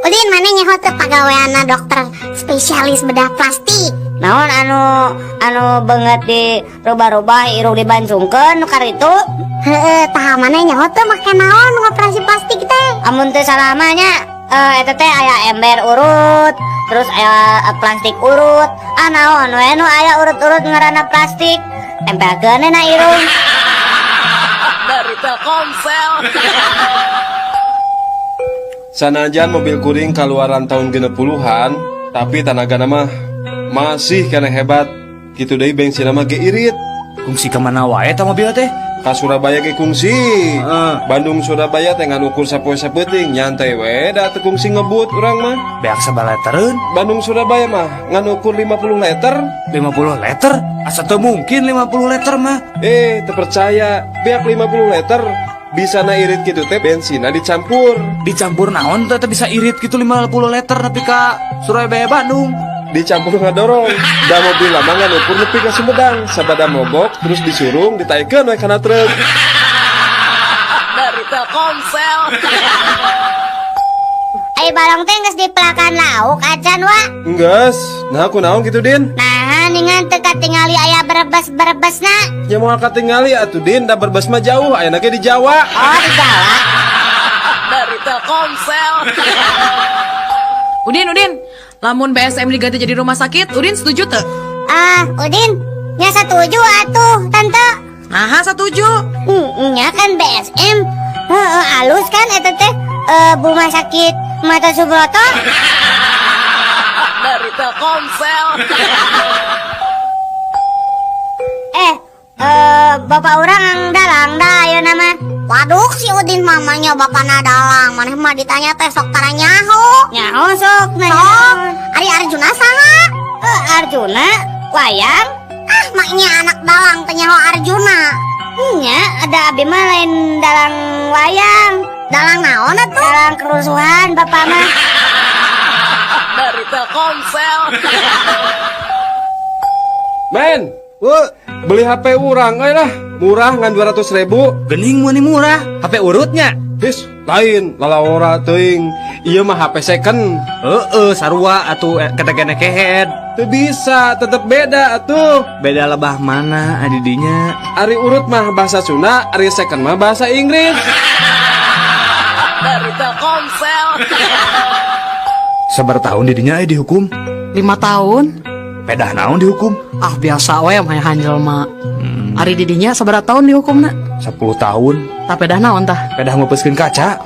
Udin mana nyaho teu pagaweana dokter spesialis bedah plastik. Naon anu banget di rubah-rubah irung dibancungkeun nu karitu? Heeh, tah mana nyaho teu make naon ngoperasi plastik teh? Amun teu salamanya eta teh aya ember urut, terus aya plastik urut. Naon we nu aya urut-urut ngaranna plastik. Tempelkeun na irung. Dari Telkomsel. Sanajan mobil kuring kaluaran tahun 60-an, tapi tenaga nama masih kena hebat. Kitu deui bensin mah ge irit. Kungsi kemana wae ta mobil teh? Ka Surabaya ge kungsi. Bandung Surabaya teh ngan ukur sapoe sapeuting, nyantai we da teu kungsi ngebut urang mah. Beak sabaletereun? Bandung Surabaya mah ngan ukur 50 liter. 50 liter? Asa teu mungkin 50 liter mah. Teu percaya, beak 50 liter. Bisa na irit gitu teh bensinna dicampur. Dicampur naon teh bisa irit gitu 50 liter nepi ka Surabaya Bandung. Dicampur ngadorong. Da mobil lama ngan ukur nepi ka Sumedang, sabada mogok terus disurung ditaikeun we kana truk. Dari Telkomsel. Ai balong teh geus dipelakan lauk acan wa. Enggeus. Nah kunaon kitu Din? Nah, ningan teu katingali aya berebes-berebesna. Ya mau katingali atuh Din, da berbes mah jauh, aya ge di Jawa. Oh, di Jawa. Dari Telkomsel. Udin, lamun BSM diganti jadi rumah sakit, Udin setuju teu? Udin, nya setuju atuh, tante. Nah, setuju. Nya kan BSM. Alus kan eta teh rumah sakit Mata Subroto. Dari Telkomsel. Bapak orang ang dalang dah ayo nama. Waduh si Udin mamanya bapakna dalang. Maneh mah ditanya teh sok tara nyaho. Nyaho sok Sok, Ari Arjuna saha? Arjuna wayang. Maknya anak dalang teh nyaho Arjuna. Nya ada abi mah lain dalang wayang. Dalang naon atuh? Dalang kerusuhan bapak mah. Dari Telkomsel. Men, beli HP urang euy lah. Murah ngan 200.000. Gening meunih murah, HP urutnya. His, lain lalawora teuing. Ieu mah HP second. Sarua atuh ketekene kehead. Teu bisa, tetep beda atuh. Beda lebah mana adidinya? Ari urut mah bahasa Sunda, ari second mah bahasa Inggris. Dari Telkomsel. Sabar tahun didinya dihukum? 5 tahun. Pedah naon dihukum? Biasa we mah hanjel mah. Ari didinya sabaraha tahun dihukumna? 10 tahun. Tah pedah naon tah? Pedah ngepuskeun kaca.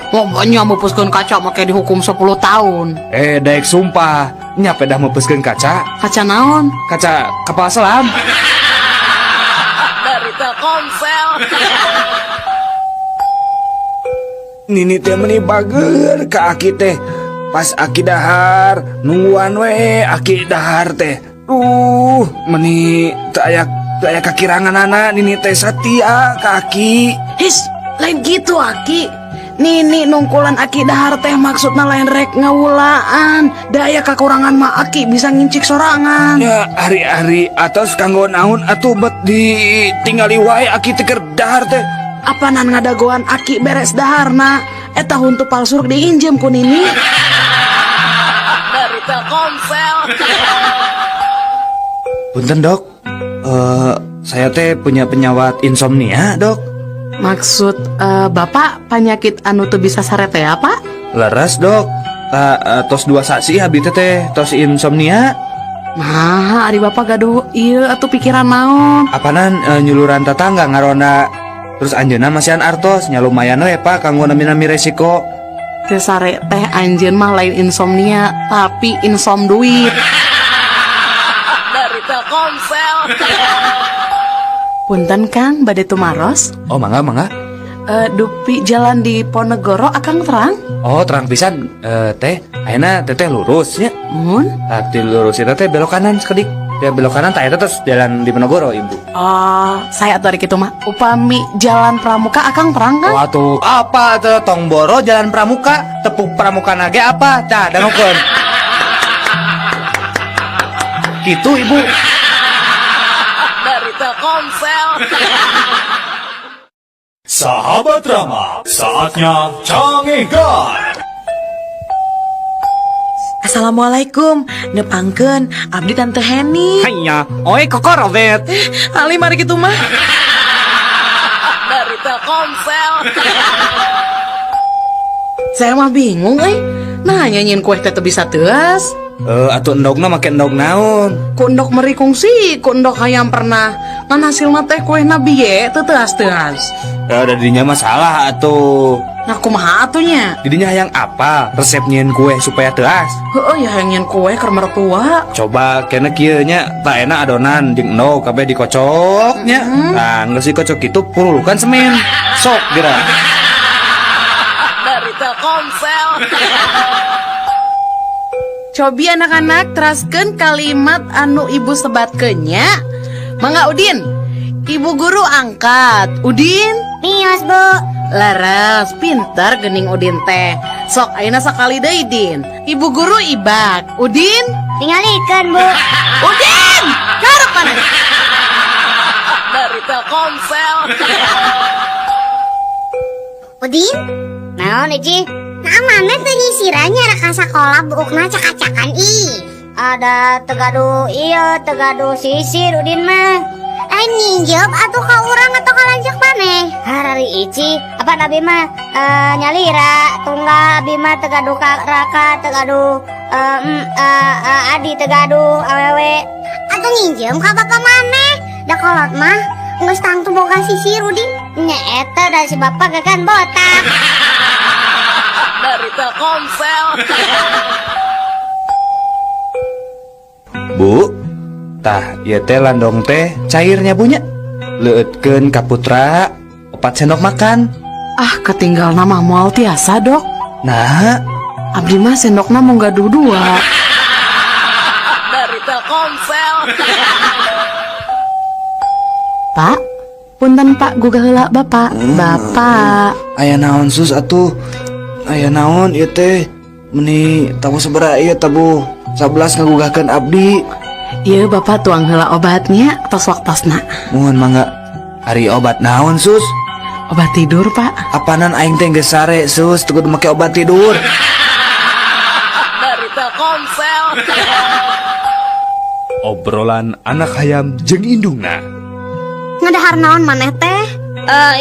Nya mepuskeun kaca make dihukum 10 tahun. Daek sumpah, nya pedah ngepuskeun kaca. Kaca naon? Kaca kapal selam. Dari Telkomsel. Nini teh meni bager ka aki teh. Pas aki dahar, nungguan we aki dahar teh. Meni teu aya kakirangan anak Nini teh satia ka aki. His, lain gitu Aki. Nini nungkulan Aki dahar teh maksudna lain rek ngawulaan. Daya kakurangan mah Aki bisa ngincik sorangan. Ya hari-hari atos kanggo naon atuh bet ditinggali wae aki teh keur dahar teh. Apanan ngadagoan Aki beres daharna. Eta huntu palsu diinjem ku Nini. Dari Telkomsel. Punten dok, saya teh punya penyawat insomnia dok. Maksud bapak penyakit anu teu bisa sarete apa? Leres dok, tos 2 sasi habis teh tos insomnia. Nah, ari bapak gaduh ieu atuh pikiran naon? Apanan nyuluran tetangga ngarona. Terus anjeunna masihan artos nya lumayan we pak kanggo nami resiko. Teu sare teh anjeun mah lain insomnia, tapi insom duit. Dari Telkomsel. Punten Kang, bade tumaros. Oh mangga. Dupi jalan di Ponegoro akang terang? Oh terang pisan. Teh ayeuna teteh lurus nya. Mun? Tadi lurus eta teh belok kanan sekedik. Ya belok kanan tak eta terus jalan di Ponegoro ibu. Saya dari kitu mah. Upami jalan Pramuka akang terang kan? Waduh, apa teh Tongboro jalan Pramuka? Tepuk Pramuka nage apa? Cah dangukeun. Gitu ibu. Dari Telkomsel. Sahabat Rama, saatnya Cangenggan. Assalamualaikum, nepangkeun abdi Tante Heni. Hanya, oi kokorobet. Ali mari kitu mah. Dari Telkomsel. Saya mah bingung Nah nyanyiin kue teh teu bisa teuas. Atuh endogna make endog naon? Ku endok merikung sih, ku endok hayam pernah ngan hasil mah teh kuehna biye teu teuas-teuas. Ada dirinya masalah atuh. Nah kumaha atunya? Didinya hayang apa? Resep nyieun kue supaya teuas. Heueuh ya hayang nyen kue keur mertua. Coba kena kieu nya tak enak adonan jeung endog kabeh dikocok nya. Nah, geus dikocok kitu purulukan semen. Sok geura. Dari Telkomsel. Cobi anak-anak teraskeun kalimat anu ibu sebatkeun nya. Mangga Udin. Ibu guru angkat. Udin. Mios, Bu. Laras, pintar gening Udin teh. Sok ayeuna sakali deui Din. Ibu guru ibak. Udin. Tingalikeun, Bu. Udin. Karep mana? Dari Telkomsel. Udin, Naon Ici? nah mana teu nyisiranya rek ka sakola buukna cak-cakan Ada tegadu iya, tegadu sisir Udin mah. Ninjep atuh ka urang atau ka lanjak maneh? Harari Ici, apa nabi mah nyalira tunggal abi mah tegadu raka tegadu adi tegadu awewe. Atuh ninjem ka bapak maneh? Da kolot mah geus tangtu boga sisir Udin. Nya eta dari si bapak kan botak. Dari Telkomsel. Bu, tah ieu teh landong teh cairnya punya. Leueutkeun ka putra 4 sendok makan. Ah ketinggal nama moal tiasa dok. Nah, Abdi mah sendokna mau gaduh 2. Dari Telkomsel. Pak, punten Pak gugah heula Bapak. Bapak. aya naon sus atuh? Aya naon ieu teh? Meni tamu sabaraha ieu tabu 11 ngagugahkeun abdi. Iya Bapak tuang heula obatnya tos waktosna. Mohon mangga. Ari obat naon sus? Obat tidur Pak. Apanan aing teh geus sare sus teu kudu make obat tidur. Dari Telkomsel. Obrolan anak hayam jeung indungna. Ngadahar naon maneh teh?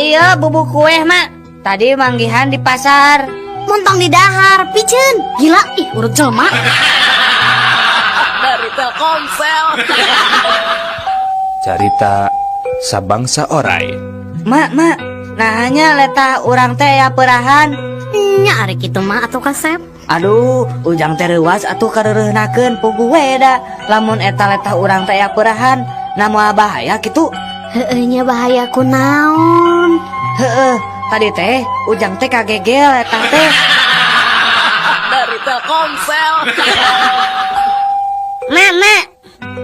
Iya bubuk kue mak. Tadi manggihan di pasar. Muntong di dahar, piceun. Gila, ih urut jelema. Dari Telkomsel. Carita sabangsa orai. Mak, nah hanya letah urang teh ya perahan. Nya ari kitu mah atuh kasep. Aduh, ujang teh reuas atuh kareureunahkeun puguh we da. Lamun eta letah urang teh ya perahan, namu bahaya kitu. Heueuh nya bahaya kunaon? Heueuh, tadi teh ujang teh kagegel eta teh. Dari Telkomsel. Mak,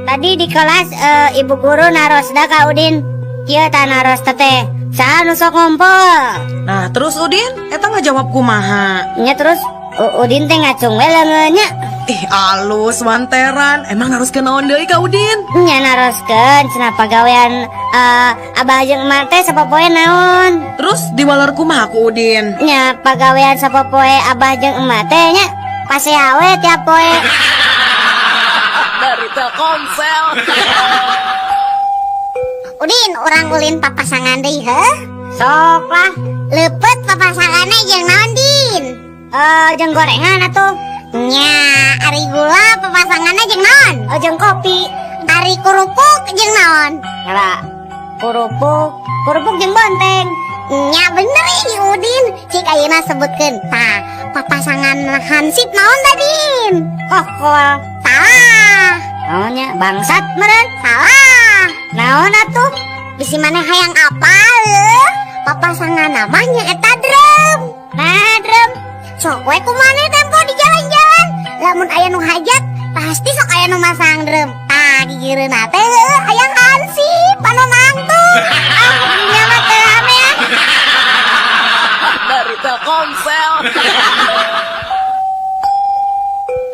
tadi di kelas ibu guru narosda ka Udin. Kieu tah naros teh. Saha nu sok ngompol? Nah terus Udin, eta ngajawab kumaha? Nya terus Udin teh ngacung we leungeunnya. Ih alus wanteran, emang harus kenaon deui ka Udin? Nya naroskeun cenah pagawean abah jeung emak teh sapopoe naon? Terus diwaler kumaha ku Udin? Nya pagawean sapopoe abah jeung emak teh nya pasea we tiap poe. Dari Telkomsel. Udin, urang ulin papasangan deui heuh. Sok lah. Leupet papasanganna jeung naon Din? Jeung gorengan atuh. Nya, ari gula papasanganna jeung naon? Jeung kopi. Ari kerupuk jeung naon? Ngala. Kerupuk jeung bonteng. Nya bener ih Udin, cik ayeuna sebutkeun. Tah, papasangan hansip naon da Din? Kokol. Salah. Naonnya bangsat meureun. Salah. Naon atuh? Bisi maneh hayang apal leuh? Papasangan namanya eta drum. Nah, drum. Sok we kumaneh tempo di jalan-jalan. Lamun aya nu hajat, pasti sok aya nu masang drum. Tah, gigireunna teh heueuh hayang hansip anu nangtung. Nya mah teu amean. Dari Telkomsel.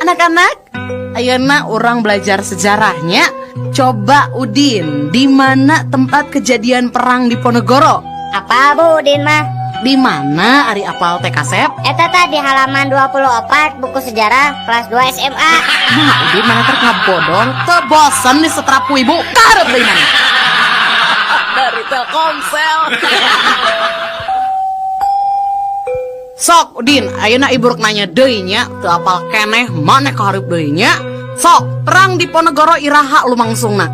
Anak-anak, ayeuna orang belajar sejarahnya. Coba Udin, di mana tempat kejadian perang di Ponegoro? Apa Bu Udin mah? Di mana Ari apal teh Kasep? Eta teh di halaman 24 buku sejarah kelas 2 SMA. Nah, Udin mana ter ngabodor, teu bosen nih setrapu ibu. Karep deui mana. Dari Telkomsel. Sok Udin, ayeuna ibu rek nanya deui nya, teu apal keneh maneh kahareup deui nya. Sok, perang di Ponegoro iraha lumangsungna.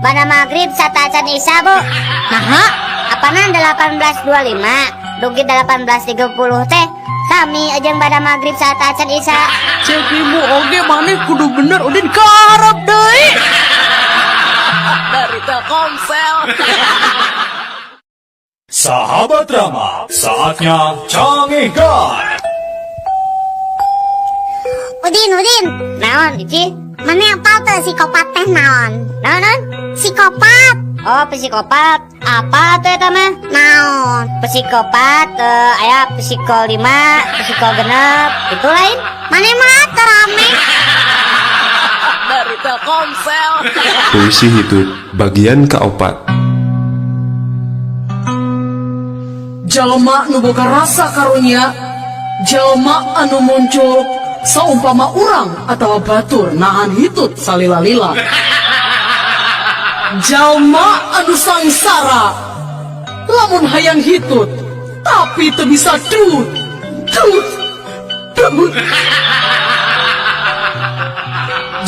Pada maghrib satacan isya bu. Nah, Apana 1825 dugi 1830 teh sami ajeng pada maghrib satacan isya. cek ibu oge maneh kudu bener Udin kaharep deui. Dari Telkomsel. Sahabat drama, saatnya Canggih Guard. Udin, Naon Ici? mana apa tuh psikopat teh naon? Naon? Psikopat, Oh psikopat. Apa tuh eta mah? naon? Psikopat aya psiko 5, psiko genep, itu lain. Mana mah terame? Dari Telkomsel. Puisi Hidup bagian keopat. Jalma nu boga rasa karunya, jalma anu muncul saumpama urang atawa batur nahan hitut salila-lila. Jalma anu sangsara, lamun hayang hitut, tapi teu bisa dut.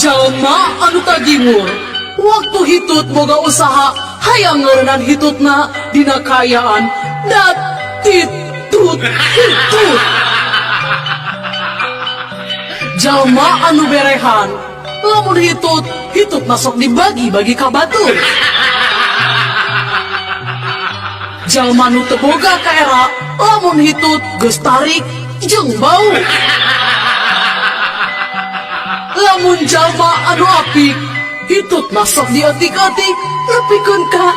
Jalma anu tagimur, waktu hitut boga usaha hayang ngeureunaan hitutna dina kayaan dat titut hitut. Jalma anu berehan, lamun hitut masuk dibagi-bagi ka batur. Jalma nu teu boga ka era, lamun hitut geus tarik jeung bau. Lamun jalma anu apik, hitut masuk diotik-otik nepikeun ka.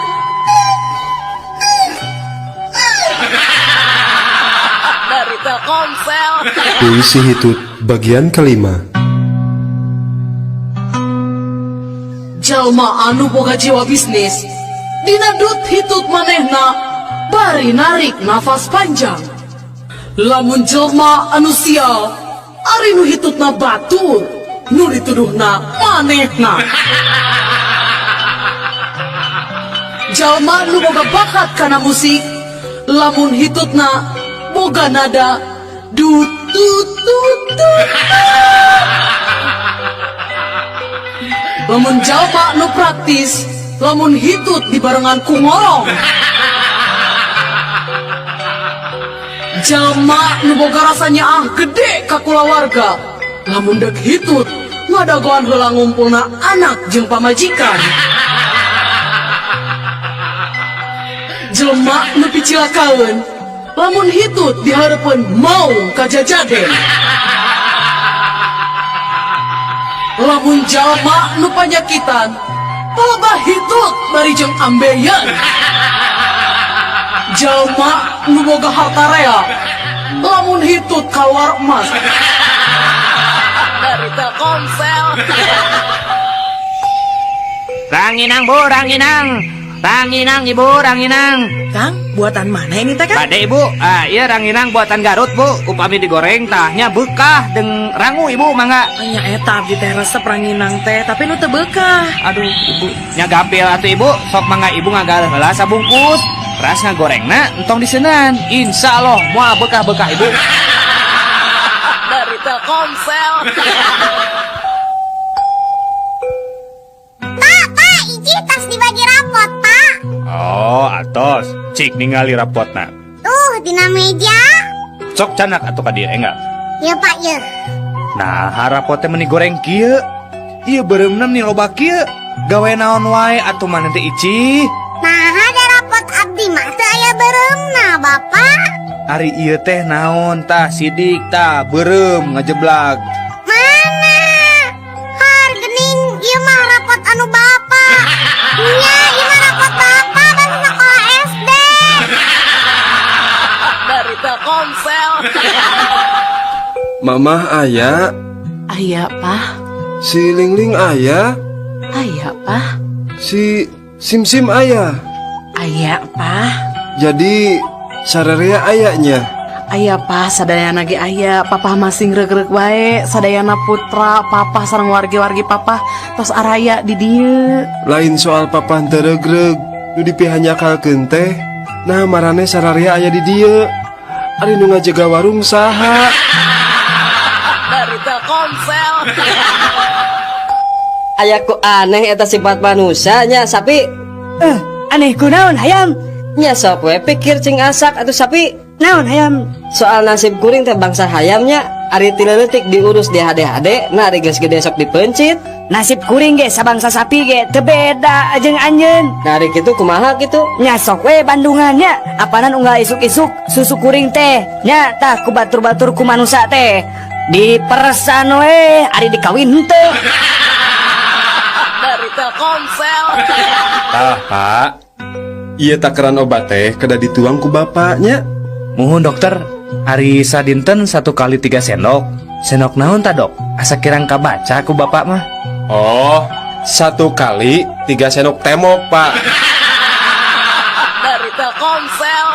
Dari Telkomsel. Puisi Hidup bagian kelima. Jalma anu boga jiwa bisnis, dina dut hitut manehna bari narik nafas panjang. Lamun jalma anu sial, ari nu hitutna batur, nu dituduhna manehna. Jalma nu boga bakat kana musik, lamun hitutna boga nada dut tut tut tut. Lamun jalma nu praktis, lamun hitut dibarengan ku ngorong. Jalma nu boga rasanya gede ka kulawarga, lamun dek hitut ngadagoan heula ngumpulna anak jeung pamajikan. Jelma nu picilakaeun, lamun hitut dihareupeun mau ka jajaden. Lamun jalma nu panyakitan, loba hitut bari jeung ambeien. Jalma nu boga harta rea, lamun hitut kaluar emas. Dari Telkomsel. Ranginang bu, ranginang. Ranginang ibu, ranginang. Kang, buatan mana ini teh Kang? Pade ibu, iya ranginang buatan Garut bu. Upami digoreng tahnya bekah deng rangu ibu mangga. Anya eta abdi teh resep ranginang teh, tapi nu teu beukah. Aduh ibu, nya gampil atuh ibu. Sok mangga ibu ngagal heula sabungkus. Ras ngagorengna entong diseunan. Insyaallah moal bekah-bekah ibu. Dari Telkomsel. Pak, Iji tas dibagi rapot, Pak. Oh, atos. Cik ningali rapotna. Tuh, dina meja. Sok canak atuh ka dieu enggak? Ya, Pak, ya. Nah, harapotnya meni goreng kieu. Ieu beureumna meni loba kieu. Gawe naon wae atuh maneh teh Ici. Nah, ada rapot abdi mah teu aya bereumna, Bapak. Ari ieu teh naon tah sidik tah beureum ngajeblak. Mana? Hargening, ieu mah rapot anu Bapak. Iya, ieu mah rapot Bapak dan sekolah SD. Dari Telkomsel. Mamah aya, Aya, Pak. si Lingling aya, Aya, Pak. si Simsim aya. Aya, Pak. Jadi Sararea ayahnya. Aya pa sadayana ge aya, papa masing regreg wae, sadayana putra papa sareng wargi-wargi papa tos araya di dieu. Lain soal papa henteu regreg, nu dipihanyakalkeun teh. Nah marane sararea aya di dieu. Ari nu ngajaga warung saha? Dari Telkomsel. Ayaku aneh eta sifat manusia nya sapi. Aneh kunaon hayam? Nya sok we pikir cing asak atuh sapi. Naon hayam? Soal nasib kuring teh bangsa hayamnya ari tileutik diurus di hade-hade, nah ari geus gede sok dipencit. Nasib kuring ge sabangsa sapi ge teu beda jeung anjeun. Nah ari kitu kumaha kitu? Nya sok we Bandungannya, apanan unggal isuk-isuk susu kuring teh. Nya tah ku batur-batur ku manusia teh. Diperesan we ari dikawin henteu. Dari Telkomsel. Pak. Ieu takaran obat teh kada dituang ku bapaknya. Muhun dokter, ari sadinten 1 kali 3 sendok. Sendok naon ta dok? Asa kirang kabaca ku bapak mah. Oh, 1 kali 3 sendok temok, Pak. Dari Telkomsel.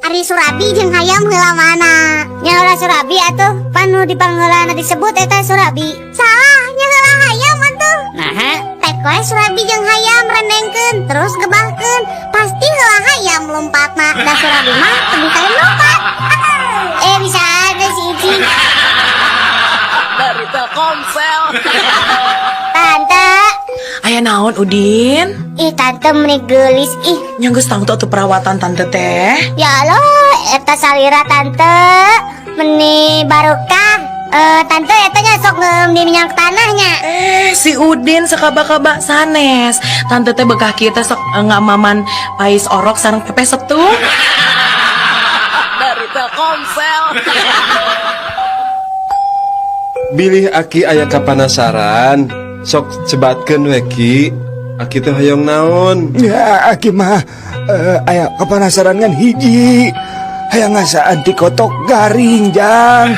Ari Surabi jeung hayam heula mana? Nya heula Surabi atuh, panu dipangheulana disebut eta Surabi. Salah, nya heula hayam atuh. Nah, Tek we Surabi jeung hayam rendengkeun, terus gebahkeun. Pasti heula hayam lompatna, da Surabi mah teu bisa lompat. Bisa aja si Ici. Dari Telkomsel. Tante, Aya naon Udin? ih tante meuni geulis ih. Nya geus tangtu atuh perawatan tante teh. Ya Allah, eta salira tante meuni barokah. Tante eta nya sok ngeum di minyak tanahnya. Si Udin sakaba-kaba sanes. Tante teh bekah kita sok ngamaman pais orok sareng pepe setung. Dari Telkomsel. Bilih Aki aya kapanasaran. Sok cebatkeun we Ki. Aki teh hoyong naon? Ya aki mah aya kapanasaran ngan hiji. Hayang ngasaan ti kotok garing jang.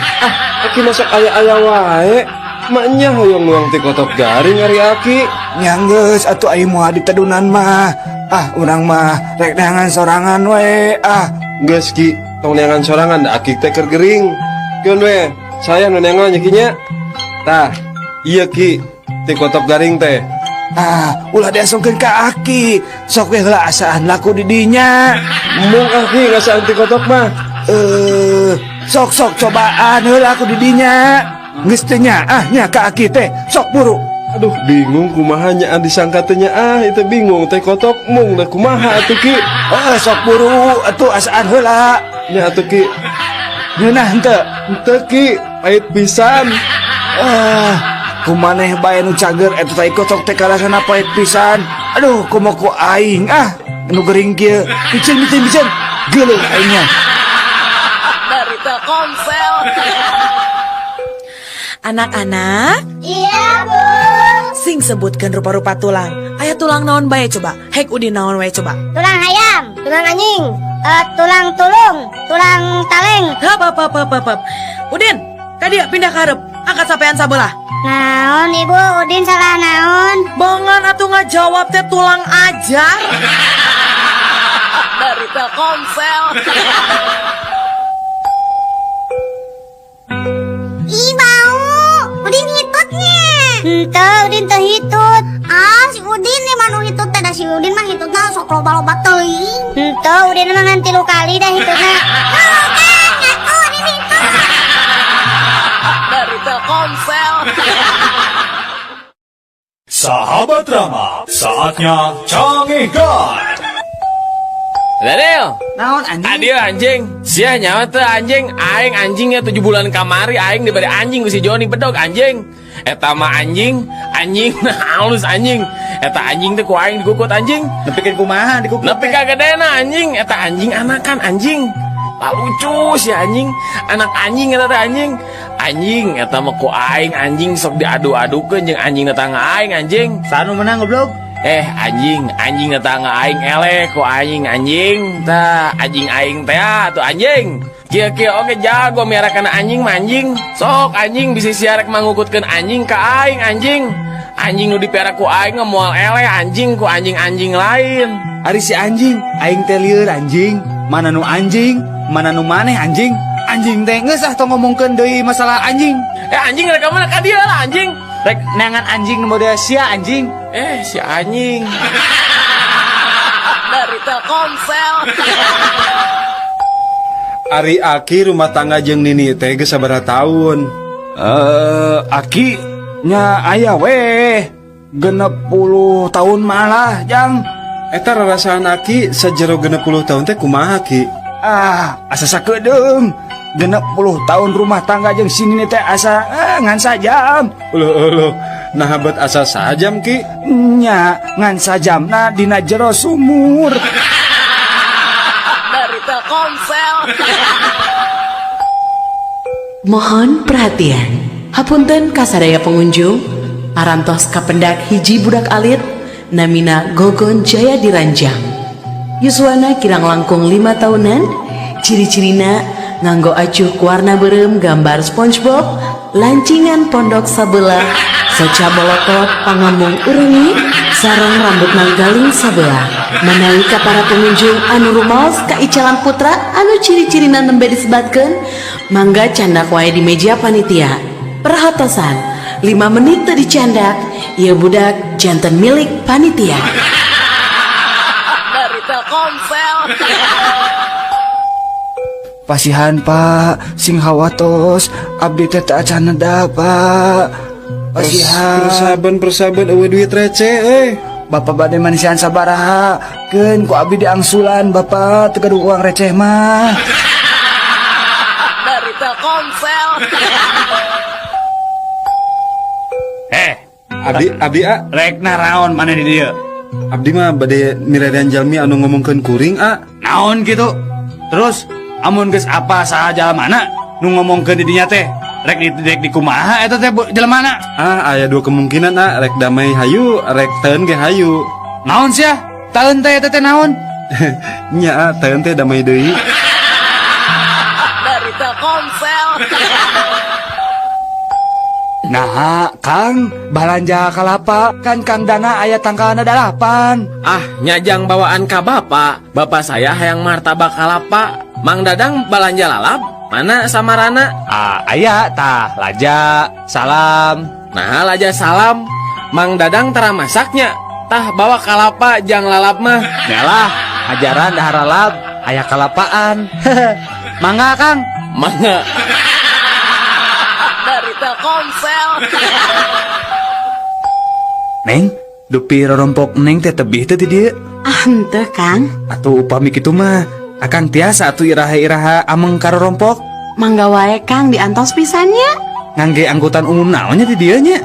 Aki masuk aya-aya wae. Maknya hoyong nuang ti kotok garing ari Aki. Nyanggeus atuh ai moal ditedunan mah. Urang mah rek neangan sorangan we. Geus Ki, tong neangan sorangan da Aki teh keur gering. Keun we, saya nu neangan nya Ki nya. Tah, iya Ki, ti kotok garing teh. Ulah diasongkeun ka aki. Sok we heula asaan laku di dinya. Mung Aki ngasaan ti kotok mah. Sok cobaan heula aku di dinya. Geus teh nya nya ka aki teh. Sok buru. Aduh, bingung kumaha nyaan disangka teh nya itu bingung teh kotok mung da kumaha atuh Ki. Sok buru atuh asaan heula. Nya atuh Ki. Ngeunah henteu. Henteu Ki, pait pisan. Kumaneh bae nu cager eta teh kotok teh kalasana pait pisan. Aduh, kumaha ku aing nu gering kieu. Bicen. Geuleuh aingnya. Dari Telkomsel. Anak-anak, Iya, Bu. sing sebutkeun rupa-rupa tulang. Aya tulang naon bae coba? Hek Udin naon wae coba? Tulang hayam, tulang anjing, tulang tulung, tulang taleng. Hap. Udin, kadieu pindah ka hareup. Angkat sampean sabelah. Naon Ibu, Udin salah naon? Bongan atuh ngajawab teh tulang ajar. Dari Telkomsel. Ih bau, Udin hitutnya. Henteu, Udin teu hitut. Si Udin nih manu hitut teh da si Udin mah hitutna sok loba-loba teuing. Henteu, Udin mah ngan 3 kali dah hitutna. Ngaku Udin hitut. Dari Telkomsel. Sahabat Rama, saatnya Canggih Guard. Daniel, Naon anjing? adio anjing. Sia nyawa teh anjing. Aing anjingnya 7 bulan kamari. Aing diberi anjing ku si Joni bedog anjing. Eta mah anjing halus anjing. Eta anjing teh ku aing digukut anjing. Nepikeun kumaha dikukut. Nepi ka gedena anjing. Eta anjing anakan anjing. Lah lucu si anjing. Anak anjing eta teh anjing. Anjing eta mah ku aing anjing sok diadu-adukeun jeung anjing tetangga aing anjing. Sanu menang goblok? Anjing tetangga aing elek ku anjing tah anjing aing teh atuh anjing kieu oge jago miarakan anjing manjing sok anjing bisa siarek mangukutkeun anjing ka aing anjing nu dipiara ku aing moal elek anjing ku anjing lain. Ari si anjing, aing teh lieur anjing. Mana nu anjing, mana nu maneh anjing. Anjing teh geus ah tong ngomongkeun deui masalah anjing. Anjing rek mana ka dia lah anjing. Rek neangan anjing nu model sia anjing. Si anjing. Dari Telkomsel. Ari Aki rumah tangga jeung Nini teh geus sabaraha taun? Aki nya aya we 60 tahun malah jang. Eta rarasaan Aki sajero 60 tahun teh kumaha Ki? Asa sakedeung 60 tahun rumah tangga jeung si Nini teh asa ngan sajam. Uluh, nah habat asa sajam Ki? Nya ngan sajamna dina jero sumur. Dari Telkomsel. Mohon perhatian. Hapunten kasadaya pengunjung, parantos kapendak hiji budak alit namina Gogon Jaya Diranjang. Yuswana kirang langkung 5 tahunan. Ciri-cirina nganggo acuh ku warna beureum gambar SpongeBob, lancingan pondok sabelah, soca bolotot pangambung ureungi, sareng rambut manggaling sabelah. Menawi ka para pengunjung anu rumaos ka icalan putra anu ciri-cirina nembe disebatkeun, mangga candak wae di meja panitia. Perhatosan, 5 menit teu dicandak, ieu budak janten milik panitia. Dari Telkomsel. Pasihan Pak, sing hawatos abdi teh teu acan neda Pak. Pasihan. Persaban eueuh duit receh Bapak bade manisian sabaraha? Keun ku abdi diangsulan Bapak teu gaduh uang receh mah. Dari Telkomsel. Abdi Rek naraon mana di dieu? Abdi mah bade miredan jalmi anu ngomongkeun kuring Naon gitu? Terus amun geus apa saha mana nu ngomongkeun di dinya teh? Rek di kumaha eta teh jelemana? aya dua kemungkinan rek damai hayu, rek teun ge hayu. Naon sia? Taeun teh eta teh naon? Nya teun teh damai deui. Dari Telkomsel. Nah, Kang, balanja kalapa kan Kang Dana aya tangkalna 8. Nyajang bawaan ka bapak. Bapak saya hayang martabak kalapa. Mang Dadang balanja lalap. Mana samarana? Aya tah laja salam. Nah, laja salam. Mang Dadang tara masaknya. Tah bawa kalapa jang lalap mah. Nyalah, ajaran dahar lalap aya kalapaan. Mangga Kang. Mangga. Dari Telkomsel. Neng, dupi rorompok Neng teh tebih teh di dieu. Henteu Kang, Atuh upami kitu mah, akang tiasa atuh iraha-iraha ameng ka rorompok. mangga wae Kang diantos pisannya. Ngangge angkutan umum naonnya di dieu nya?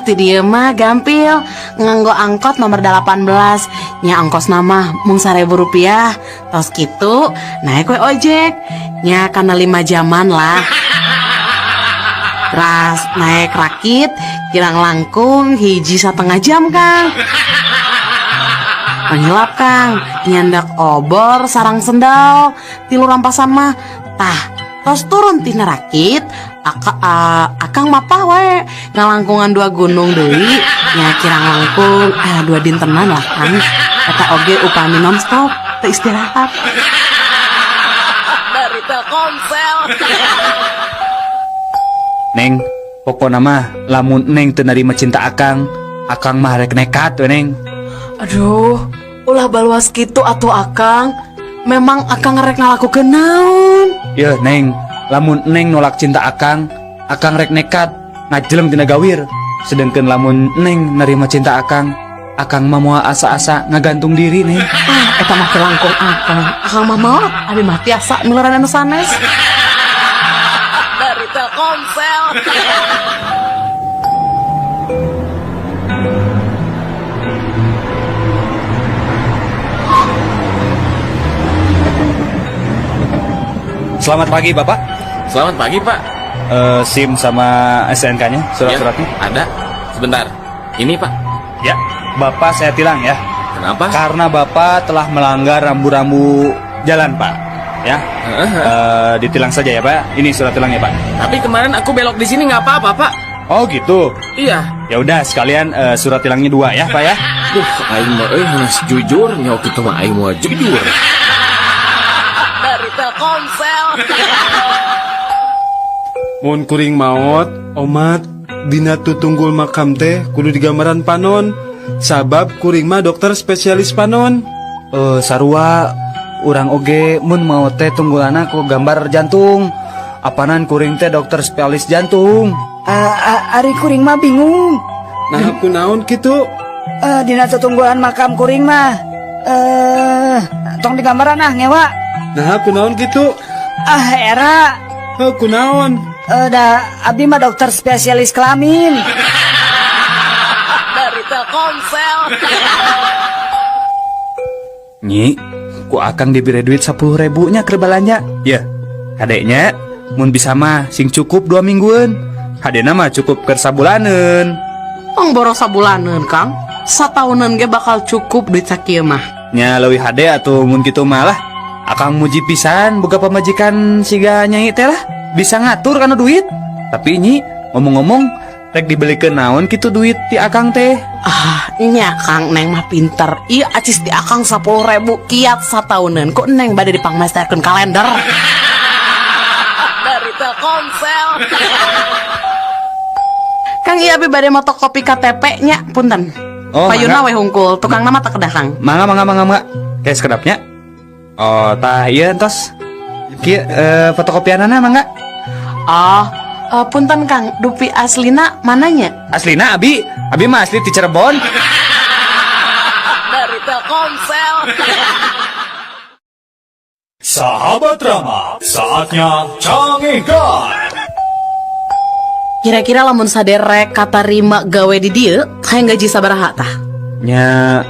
Ti dieu mah gampil, nganggo angkot nomor 18. Nya ongkos nama mung Rp1.000. Tos kitu naik we ojek. Nya kana 5 jaman lah. Ras naik rakit kirang langkung 1,5 jam Kang. Panyelap Kang, nyandak obor sarang sendal, 3 rampasan mah. Tah, tos turun tina rakit, akang mapah wae ngalangkungan 2 gunung deui, nya kirang langkung 2 dintenan lah Kang. Eta oge upami nonstop, teu istirahat. Dari Telkomsel. Neng, pokona mah lamun Neng teu narima cinta akang mah rek nekat we Neng. Aduh, ulah baluas kitu atuh akang. Memang akang rek ngalakukeun naon? Yeuh Neng, lamun Neng nolak cinta akang rek nekat ngajelem tina gawir. Sedengkeun lamun Neng narima cinta akang mah moal asa-asa ngagantung diri Neng. Eta mah teu langkung akang mah mau abi mah tiasa miluran anu sanes. Dari Telkomsel. Selamat pagi Bapak. Selamat pagi, Pak. SIM sama SNK-nya, surat-suratnya. Ya, ada. Sebentar. Ini, Pak. Ya, Bapak saya tilang ya. Kenapa? Karena Bapak telah melanggar rambu-rambu jalan Pak. Ya, ditilang saja ya Pak. Ini surat tilangnya Pak. Tapi kemarin aku belok di sini nggak apa-apa, Pak. Oh gitu. Iya. Ya udah sekalian surat tilangnya 2 ya Pak ya. Duh, aing mah harus jujur, nyawa kita mah aing mah jujur. Dari Telkomsel. Mun kuring maot, omat dina tutunggul makam teh kudu digambaran panon. Sabab kuring mah dokter spesialis panon. Sarua urang oge mun mau teh tunggulana ku gambar jantung. Apanan kuring teh dokter spesialis jantung. Ari kuring mah bingung. Nah aku naon kitu? Dina tutunggulan makam kuring mah tong digambaran ngewa. Nah aku naon kitu? Era Aku naon? da abdi mah dokter spesialis kelamin. Dari Telkomsel. Nyi, ku akang diberi duit 10.000 nya keur balanja. Ya, hadeknya mun bisa mah sing cukup 2 mingguan. Hadena mah cukup keur sabulaneun. Ong boros sabulaneun Kang. Satauneun ge bakal cukup duit sakieu mah. Nya leuwih hade atuh mun kitu mah lah. Akang muji pisan boga pamajikan siga nyai teh lah. Bisa ngatur kana duit. Tapi nyi, ngomong-ngomong rek dibelikeun naon kitu duit ti akang teh? Nya Kang Neng mah pinter. Iya acis di akang 10.000 kiat satauneun. Kok Neng bade dipangmesteurkeun kalender. Dari Telkomsel. Kang iya abi bade motokopi KTP nya punten. Oh, Payuna mangga. we hungkul, tukang nama tak kedah Kang. Mangga. Kayak sekedapnya. Oh, tah ieu entos. Kieu fotokopianana mangga. Punten Kang, dupi aslina mananya? Aslina abi mah asli ti Cirebon. Dari Telkomsel. Sahabat Rama, saatnya Cangehkan. Kira-kira lamun saderek katarima gawe di dieu, hayang gaji sabaraha tah? Nya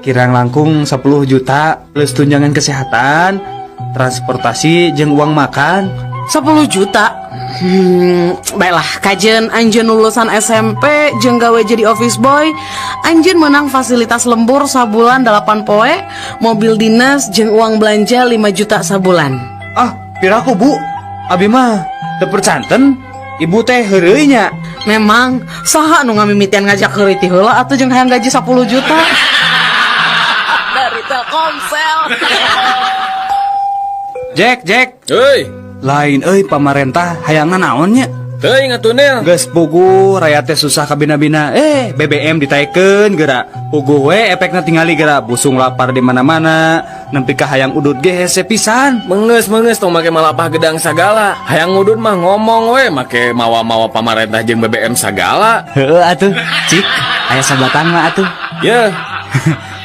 kirang langkung 10 juta plus tunjangan kesehatan, transportasi jeung uang makan. 10 juta. Baiklah, kajen anjeun lulusan SMP jeung gawe jadi office boy, anjeun menang fasilitas lembur sabulan 8 poe, mobil dinas jeung uang belanja 5 juta sabulan. Piraku Bu? Abi mah teu percanten. Ibu teh heureuy nya. Memang saha nu ngamimitian ngajak heureuy ti heula atuh jeung hayang gaji 10 juta. Dari Telkomsel. Jack. Heuy, Lain euy pamarentah hayangna naon nya? teuing atuh Nel. Geus puguh rakyat teh susah kabina-bina. BBM ditaikeun geura. Puguh we efekna tingali geura busung lapar di mana-mana. Nempi ka hayang udud ge hese pisan. Mengeus tong make malapah gedang sagala. Hayang ngudut mah ngomong we make mawa-mawa pamarentah jeung BBM sagala. Heueuh atuh, cik. Aya sabatan mah atuh. Ye,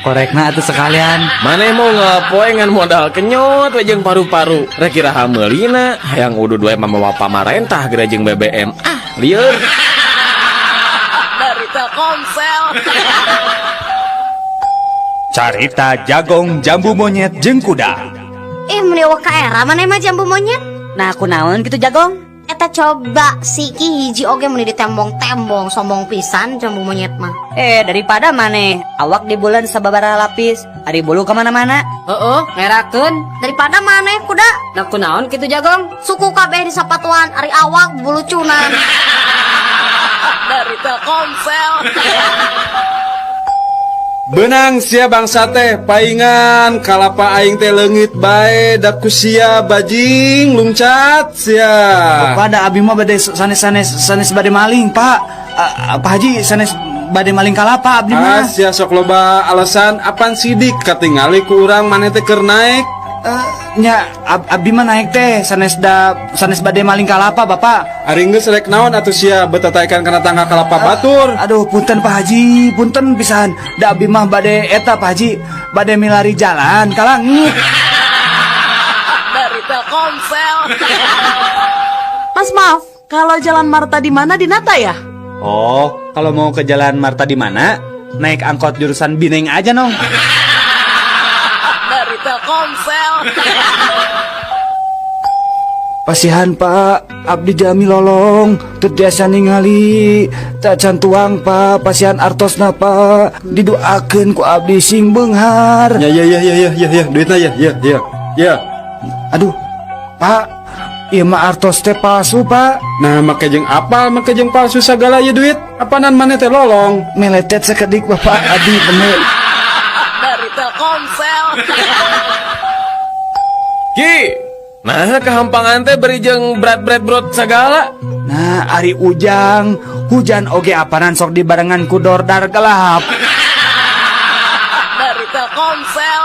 Korekna atuh sekalian. maneh mau ngapoe ngan modal kenyot we jeung paru-paru. Rek kiraha meulina hayang udud we mawa pamarentah geura jeung BBM. Lieur. Dari Telkomsel. Carita Jagong Jambu Monyet jeung Kuda. Mun dewa ka era maneh mah jambu monyet. Nah aku naon gitu Jagong? Eta coba siki hiji oge mun ditembong-tembong sombong pisan jambu monyet mah. Daripada maneh awak di bulan sababaraha lapis, ari bulu kemana-mana. Ngerakeun daripada maneh kuda. Nah kunaon gitu Jagong? Suku kabeh di sapatuan ari awak bulucunan. Dari Telkomsel. Benang sia bangsa teh paingan kalapa aing teh leungit bae da ku sia bajing lungcat sia. Pada abi mah bade sanes bade maling, Pak. Pak Haji sanes bade maling kalapa abdi mah. Sia sok loba alasan apan sidik katingali ku urang maneh teh keur naik. Nya abdi mah naik teh sanes bade maling kalapa, Bapak. Ari geus rek naon atuh sia betataekan kana tangga kalapa batur. Aduh, punten Pak Haji, punten pisan. Da abdi mah bade eta Pak Haji, bade milari jalan ka langit. Dari Telkomsel. Mas maaf, kalau jalan Marta di mana di Nata ya? Oh, kalau mau ke Jalan Marta di mana? Naik angkot jurusan Bineng aja nong. Dari Telkomsel. Pasihan Pak, abdi jami lolong, teu tiasa ningali, tak can tuang Pak, pasihan artosna Pak, didoakeun ku abdi sing beunghar. Ya duitna ya. Aduh, Pak, Iya mah artos teh palsu pak. Nah make jeung apa make jeung palsu sagala ya duit apanan maneh teh lolong Meletet sekedik bapak Adi bener. Dari Telkomsel. Ki, nah kehampangan teh beri jeung berat segala. Nah Ari Ujang hujan oge apanan sok dibarengan ku dordar gelap. Dari Telkomsel.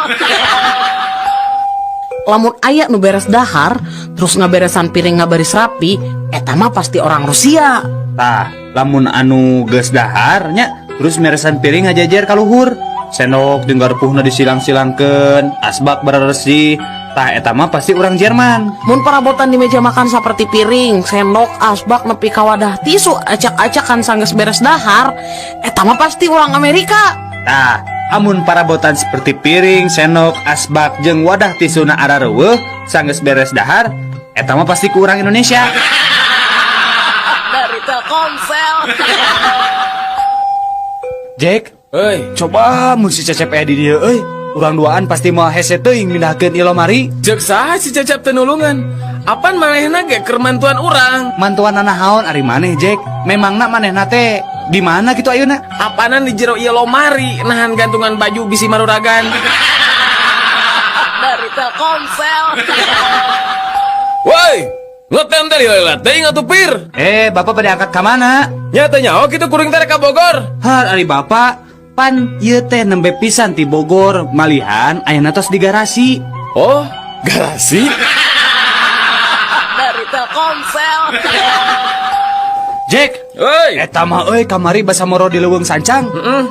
Lamun aya nu beres dahar terus ngaberesan piring ngabaris rapi, eta mah pasti orang Rusia. Tah, lamun anu geus daharnya terus meresan piring ngajajar ka luhur. Sendok jeung garpuhna disilang-silangkeun, asbak berersih. Tah eta mah pasti orang Jerman. Mun parabotan di meja makan seperti piring, sendok, asbak nepi ka wadah tisu acak-acakan sanggeus beres dahar, eta mah pasti orang Amerika. Tah, amun parabotan seperti piring, sendok, asbak jeung wadah tisuna arareueuh sanggeus beres dahar, eta mah pasti ku urang Indonesia. Dari Telkomsel. Jack, Euy, coba mun si Cecep aya di dieu euy. Urang duaan pasti moal hese teuing mindahkeun Ilomari. cek saha si Cecep teh nulungan. Apan manehna ge keur mantuan urang. Mantuan naon ari maneh, Jack? Memangna manehna teh di mana kitu ayeuna? Apanan di jero ieu lomari nahan gantungan baju bisi maruragan. Dari Telkomsel. Woi, ngetem teh lila teuing atuh pir. Bapak pada angkat ka mana? Nya teh nyaho kitu kuring teh rek ka Bogor. Har ari bapak pan ieu teh nembe pisan ti Bogor, malihan ayeuna tos di garasi. Oh, garasi. Dari Telkomsel. Jack, Woi, eta mah euy kamari basa moro di leuweung sancang.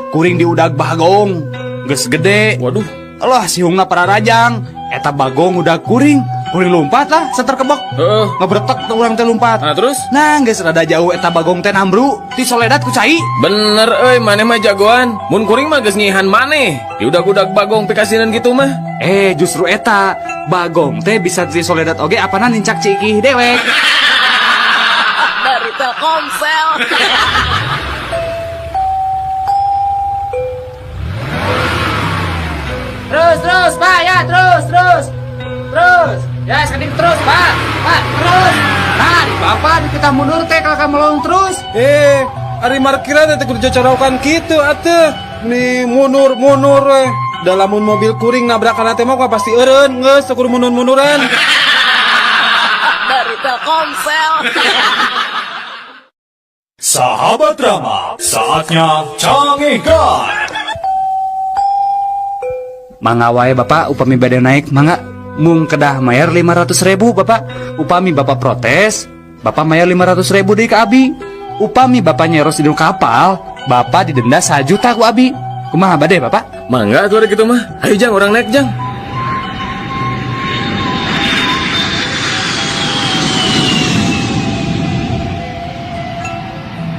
Kuring di udag bagong. Geus gede. waduh. Allah sihungna para rajang. Eta bagong udah kuring. Kuring lompat lah, seterkebok. Heeh. Ngebretek tuh urang teh lompat. Nah terus? Nah, geus rada jauh eta bagong teh nambru ti Soledad ku cai. Bener euy, maneh mah jagoan. Mun kuring mah geus nyihan maneh. Di udag-udag bagong pikasinan gitu mah. Justru eta bagong teh bisa ti Soledad oge apana nincak cikih dewek. Dari Telkomsel. Terus pak ya terus ya sedikit terus pak terus. Nah di bapak kita mundur teh kalau melong terus. ari markirna teh kudu cocorokan kitu atuh ni munur da lamun mobil kuring nabrakan teh mah pasti eureun geus kudu mundur-munduran. Dari Telkomsel. Sahabat drama, saatnya cangihkan. Mangga wae bapak upami bade naik mangga mung kedah mayar 500.000 bapak. Upami bapak protes, bapak mayar 500.000 deui ka abi. Upami bapak nyeros di kapal, bapak didenda 1 juta ku abi. Kumaha bade bapak? Mangga atuh gitu mah. Ayo Jang, orang naik Jang.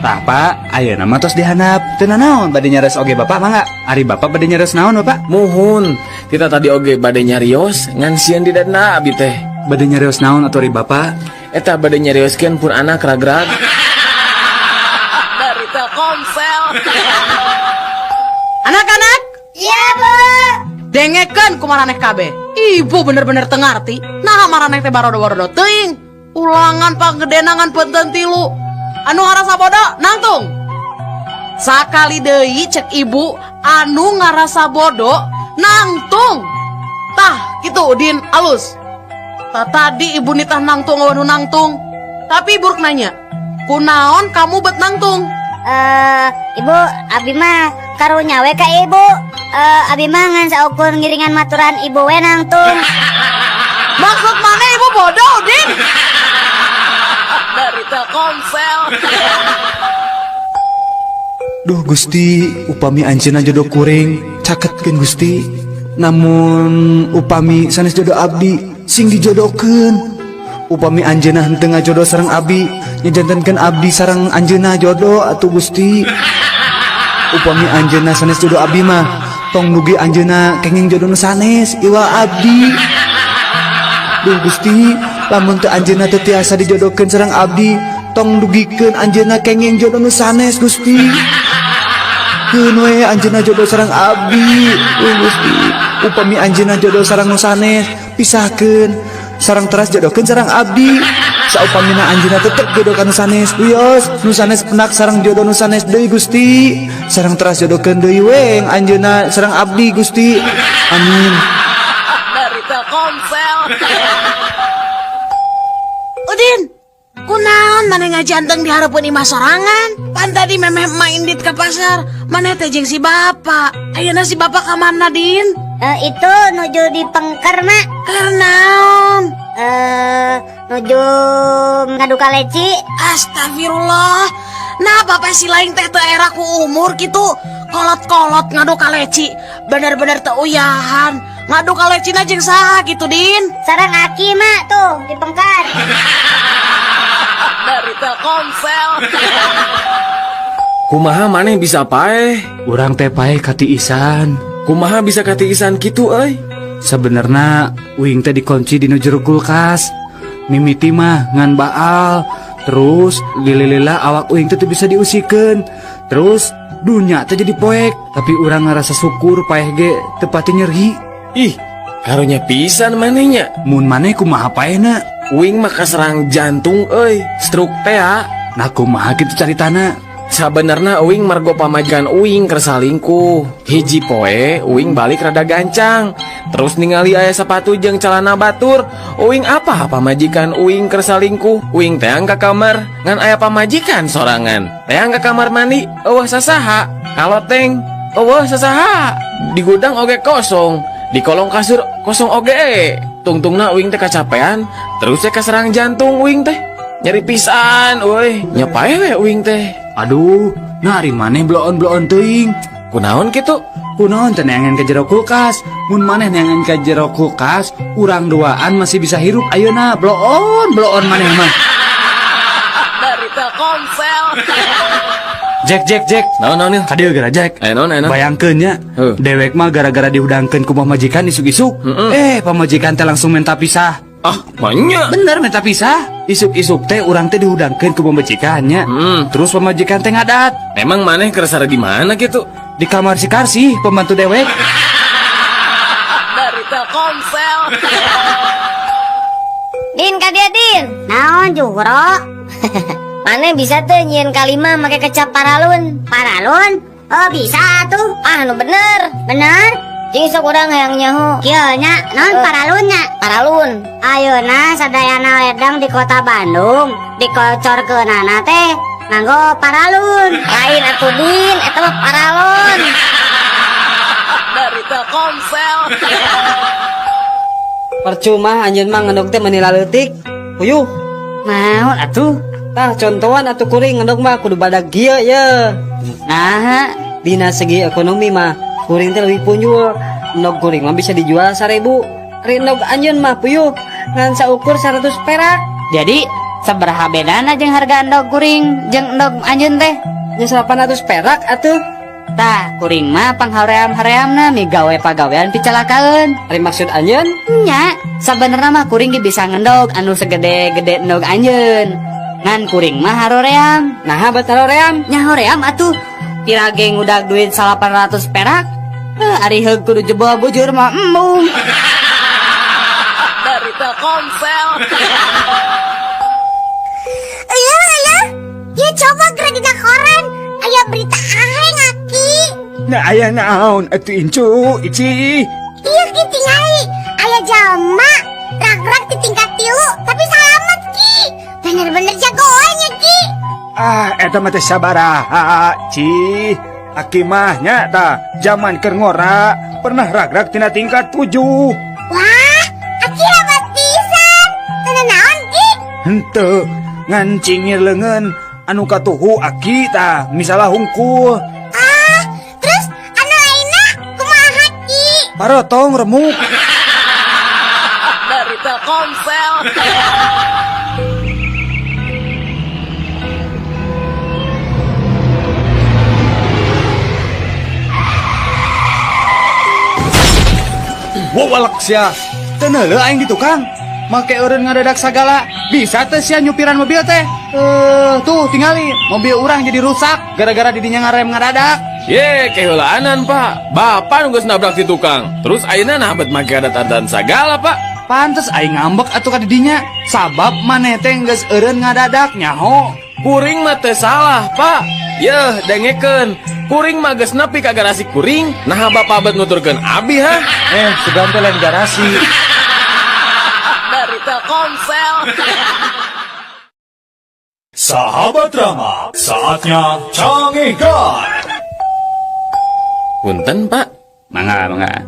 Tah pak, ayeuna mah tos dihandap. Teu naon bade nyares oge bapak mangga. Ari bapak bade nyares naon bapak? Muhun, kita tadi oge bade nyarios ngan sieun di dana abi teh. Bade nyarios naon atuh ari bapak? Eta bade nyarioskeun pun anak ragrag. Dari Telkomsel. Anak-anak, Iya bu. dengekeun kumaraneh kabeh. Ibu bener-bener teu ngarti. Nah maraneh teh barodo-barodo teuing. Ulangan panggedenangan punten 3. Anu ngarasa bodoh nangtung. Sakali deui cek ibu anu ngarasa bodoh nangtung. Tah kitu Udin alus. Tah tadi ibu nitah nangtung anu nangtung. Tapi ibu nanya, kunaon kamu bet nangtung? Ibu, abi mah karunya we ka ibu. Abi mah ngan saukur ngiringan maturan ibu we nangtung. Maksud mana ibu bodoh Udin? Dari Telkomsel. Duh Gusti, upami anjeunna jodoh kuring, caketkeun Gusti. Namun upami sanes jodoh abdi, sing dijodohkeun. Upami anjeunna henteu ngajodoh sareng abdi, nyajantenkeun abdi sareng anjeunna jodoh atuh Gusti. Upami anjeunna sanes jodoh abdi mah, tong nugi anjeunna kenging jodoh nu sanes iwa abdi. Duh Gusti, lamun teu anjeunna teu tiasa dijodohkeun sareng abdi, tong dugikeun anjeunna kenging jodoh nu sanes Gusti. Keun we anjeunna jodoh sareng abdi, Gusti. Upami anjeunna jodoh sareng nu sanes, pisahkeun sareng teras jodohkeun sareng abdi. saupamina anjeunna tetep jodoh ka nu sanes wios nu sanes penak sareng jodoh nu sanes deui Gusti sareng teras jodohkeun deui weng anjeunna sareng abdi Gusti amin. Dari Telkomsel. Udin, kunaon maneh ngajanteng dihareupeun imah sorangan? Pan tadi memeh main dit ke pasar, maneh teh jeung si bapak. Ayeuna si bapak ka mana, Din? Itu nuju di pengker mak. Karnaon? Nuju ngaduka leci. Astagfirullah. Nah, bapak si lain teh teu era ku umur gitu. Kolot-kolot ngadu kaleci. Bener-bener teu uyahan. Ngadu kaleci na jeung saha gitu, Din? Sareng aki mak tuh di pengker. Dari Telkomsel. Kumaha maneh bisa paeh? Urang teh paeh katiisan. Kumaha bisa katiisan kitu euy? Sebenarnya uing teh dikunci di jero kulkas. Mimiti mah ngan baal. Terus lilila awak uing teh teu bisa diusikeun. Terus dunya teh jadi poek. Tapi urang ngerasa syukur paeh ge teu pati nyeri. Ih, karunya pisan manehnya. Mun maneh kumaha paehna? Uing mah kaserang jantung euy, stroke teh ya. Nah kumaha kitu caritana? Sabenerna uing margo pamajikan uing kersalingkuh. Hiji poe uing balik rada gancang. Terus ningali aya sepatu jeung celana batur. Uing apa pamajikan uing kersalingkuh? Uing teang ka kamar ngan aya pamajikan sorangan. Teang ka kamar mandi, eueuh sasaha? Kaloteng, eueuh sasaha? Di gudang oge kosong, di kolong kasur kosong oge. Tungtungna uing teh kacapean, terus teh kaserang jantung uing teh. Nyeri pisan, euy. Nyapae we uing teh? Aduh, nari maneh bloon-bloon teuing. Kunaon kitu? Kunaon teh neangan ka jero kulkas. Mun maneh neangan ka jero kulkas, urang duaan masih bisa hirup ayeuna bloon maneh mah. Dari Telkomsel. Jack. Naon nih? Kadieu gara Jack. Naon? Bayangkeun nya, dewek mah gara-gara dihudangkeun ku pamajikan isuk-isuk. Pamajikan teh langsung minta pisah. Ah, banyak. Bener minta pisah. Isuk-isuk teh urang teh dihudangkeun ku pamajikannya. Terus pamajikan teh ngadat. Emang maneh keresara di mana gitu? Di kamar si Karsi, pembantu dewek. Dari Telkomsel. Din kadia Din. Naon Juhro? Maneh bisa teh nyieun kalima make kecap paralun. Paralun? Oh bisa tuh. Ah nu bener. Bener? Jeung sok urang hayang nyaho. Kieu nya, naon paralunnya? Paralun. Ayeuna sadayana ledang di kota Bandung dikocorkeunana teh nganggo paralun. Lain atuh Din, eta mah paralon. Dari Telkomsel. Percuma anjeun mah ngendog teh menila leutik. Puyuh. Naon atuh? Tah contohan atuh kuring ngendog mah kudu badag gieu ye. Nah, Dina segi ekonomi mah kuring teh leuwih punjul. Endog kuring mah bisa dijual 1.000. Ari endog anjeun mah puyuh ngan saukur 100 perak. jadi sabaraha bedana jeung harga endog kuring jeung endog anjeun teh? Nya 800 perak atuh. Tah, kuring mah panghoream-horeamna migawe pagawean picalakaeun. Ari maksud anjeun? Nya, sabenerna mah kuring ge bisa ngendog anu segede-gede endog anjeun. Ngan kuring mah haroream. Nah, batal ream. Nya hoream atuh. Kira ge ngudag duit 800 perak. Ari heug kudu jebol bujur mah embung. Dari Telkomsel. Ya coba gerak di koran. Aya berita aheng aki. Nah aya naon atuh incu ici. Iya ki tingali. Aya jalma rak-rak di tingkat 3 tapi selamat ki. Bener-bener jagoannya ki. Eta mah teh sabaraha ci. Aki mah nya tah zaman keur ngora pernah ragrak tina tingkat 7. Wah, aki hebat pisan. Teu naon ki? Henteu ngan cingir leungeun anu katuhu aki tah misalah hungkul. Terus anu lainna kumaha ki? Parotong remuk. Dari Telkomsel. Wawalak sia. Teu neuleuh aing di tukang. Make eureun ngadadak sagala. Bisa teh sia nyupiran mobil teh. Tuh tingali mobil urang jadi rusak gara-gara didinya ngarem ngadadak. Ye, keheulaanan, Pak. Bapak nunggu nabrak si tukang. Terus ayeuna nah bet make adat-adat sagala, Pak. Pantes aing ngambek atuh ka didinya. Sabab maneh teh geus eureun ngadadak nyaho. Kuring mah teu salah, Pak. Yeuh, dengekeun. Kuring mah geus nepi ka garasi kuring, nah Bapak bet nuturkeun abi ha. Sugan teh lain garasi. Dari Telkomsel. Sahabat drama, saatnya Canggihkan. Punten, Pak. Mangga.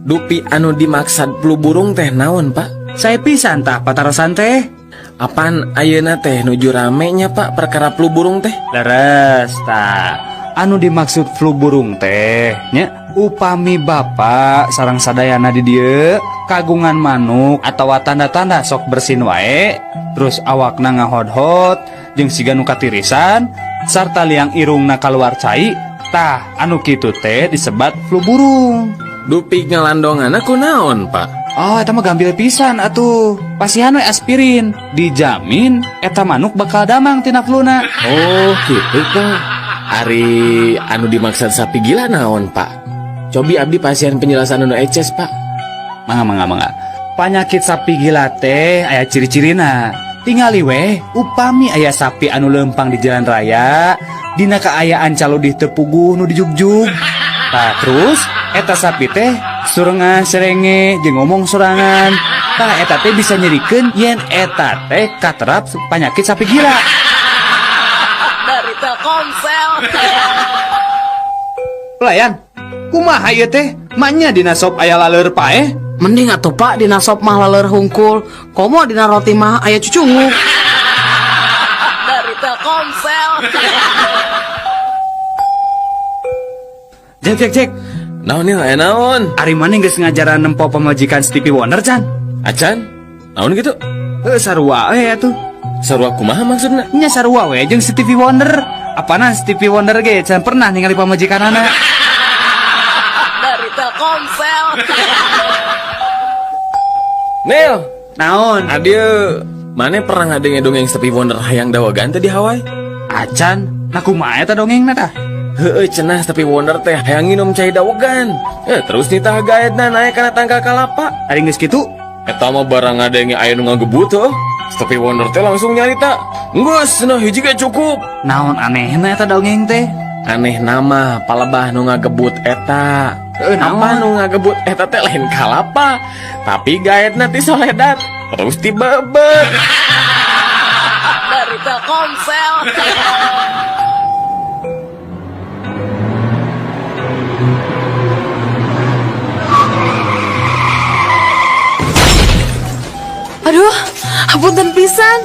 Dupi anu dimaksad flu burung teh naon, Pak? Saya pisan tah patarosan teh. Apaan ayeuna teh nuju ramenya, Pak, perkara flu burung teh? Leres tah. Anu dimaksud flu burung teh nya upami bapak sareng sadayana di dieu kagungan manuk atawa tanda-tanda sok bersin wae, terus awakna ngahod-hod jeung siga nu katirisan sarta liang irungna kaluar cai, tah anu kitu teh disebat flu burung. Dupi ngalandonganna kunaon, Pak? Oh, eta mah gambil pisan atuh. Pasihan we aspirin, dijamin eta manuk bakal damang tina fluna. Oh, gitu, Pak. Ari anu dimaksud sapi gila naon, Pak? Cobi abdi pasien penjelasan anu eces, Pak. Mangga. Panyakit sapi gila teh aya ciri-cirina. Tingali weh, upami aya sapi anu lempang di jalan raya, dina kaayaan calodih teu puguh nu dijugjug. Tah terus eta sapi teh surengan serenge jeung ngomong sorangan. Tah eta teh bisa nyerikeun yen eta teh katerap panyakit sapi gila. Dari Telkomsel. Pelayan, kumaha ieu teh? Manya dina sop aya laleur paeh? Mending atuh Pak dina sop mah laleur hungkul, komo dina roti mah aya cucungu. Dari Telkomsel. Jek. Naon ieu aya naon? Ari maneh geus ngajaran nempo pamajikan Stevie Wonder can? Acan? Naon gitu? Sarua we atuh. Sarua kumaha maksudna? Nya sarua we jeung Stevie Wonder. Apana Stevie Wonder ge can pernah ningali pamajikanana. Dari Telkomsel. Nel, Naon? adieu maneh pernah ngadenge-dongeng Stevie Wonder hayang dawagan teh di Hawaii? Acan, nah kumaha eta dongengna tah? Heueuh cenah Stevie Wonder teh hayang nginum cai dawagan. Terus nitah gaetna naek kana tangka kalapa. Ari geus kitu? Eta mah barang ngadenge aya nu ngagebut heuh. Stevie Wonder teh langsung nyarita. Geus cenah hiji ge cukup. Naon anehna eta dongeng teh? Aneh nama palebah nu ngagebut eta. Apa nu ngagebut eta teh lain kalapa, tapi gaetna ti soledat, terus ti bebet. Dari Telkomsel. Aduh, apunten pisan.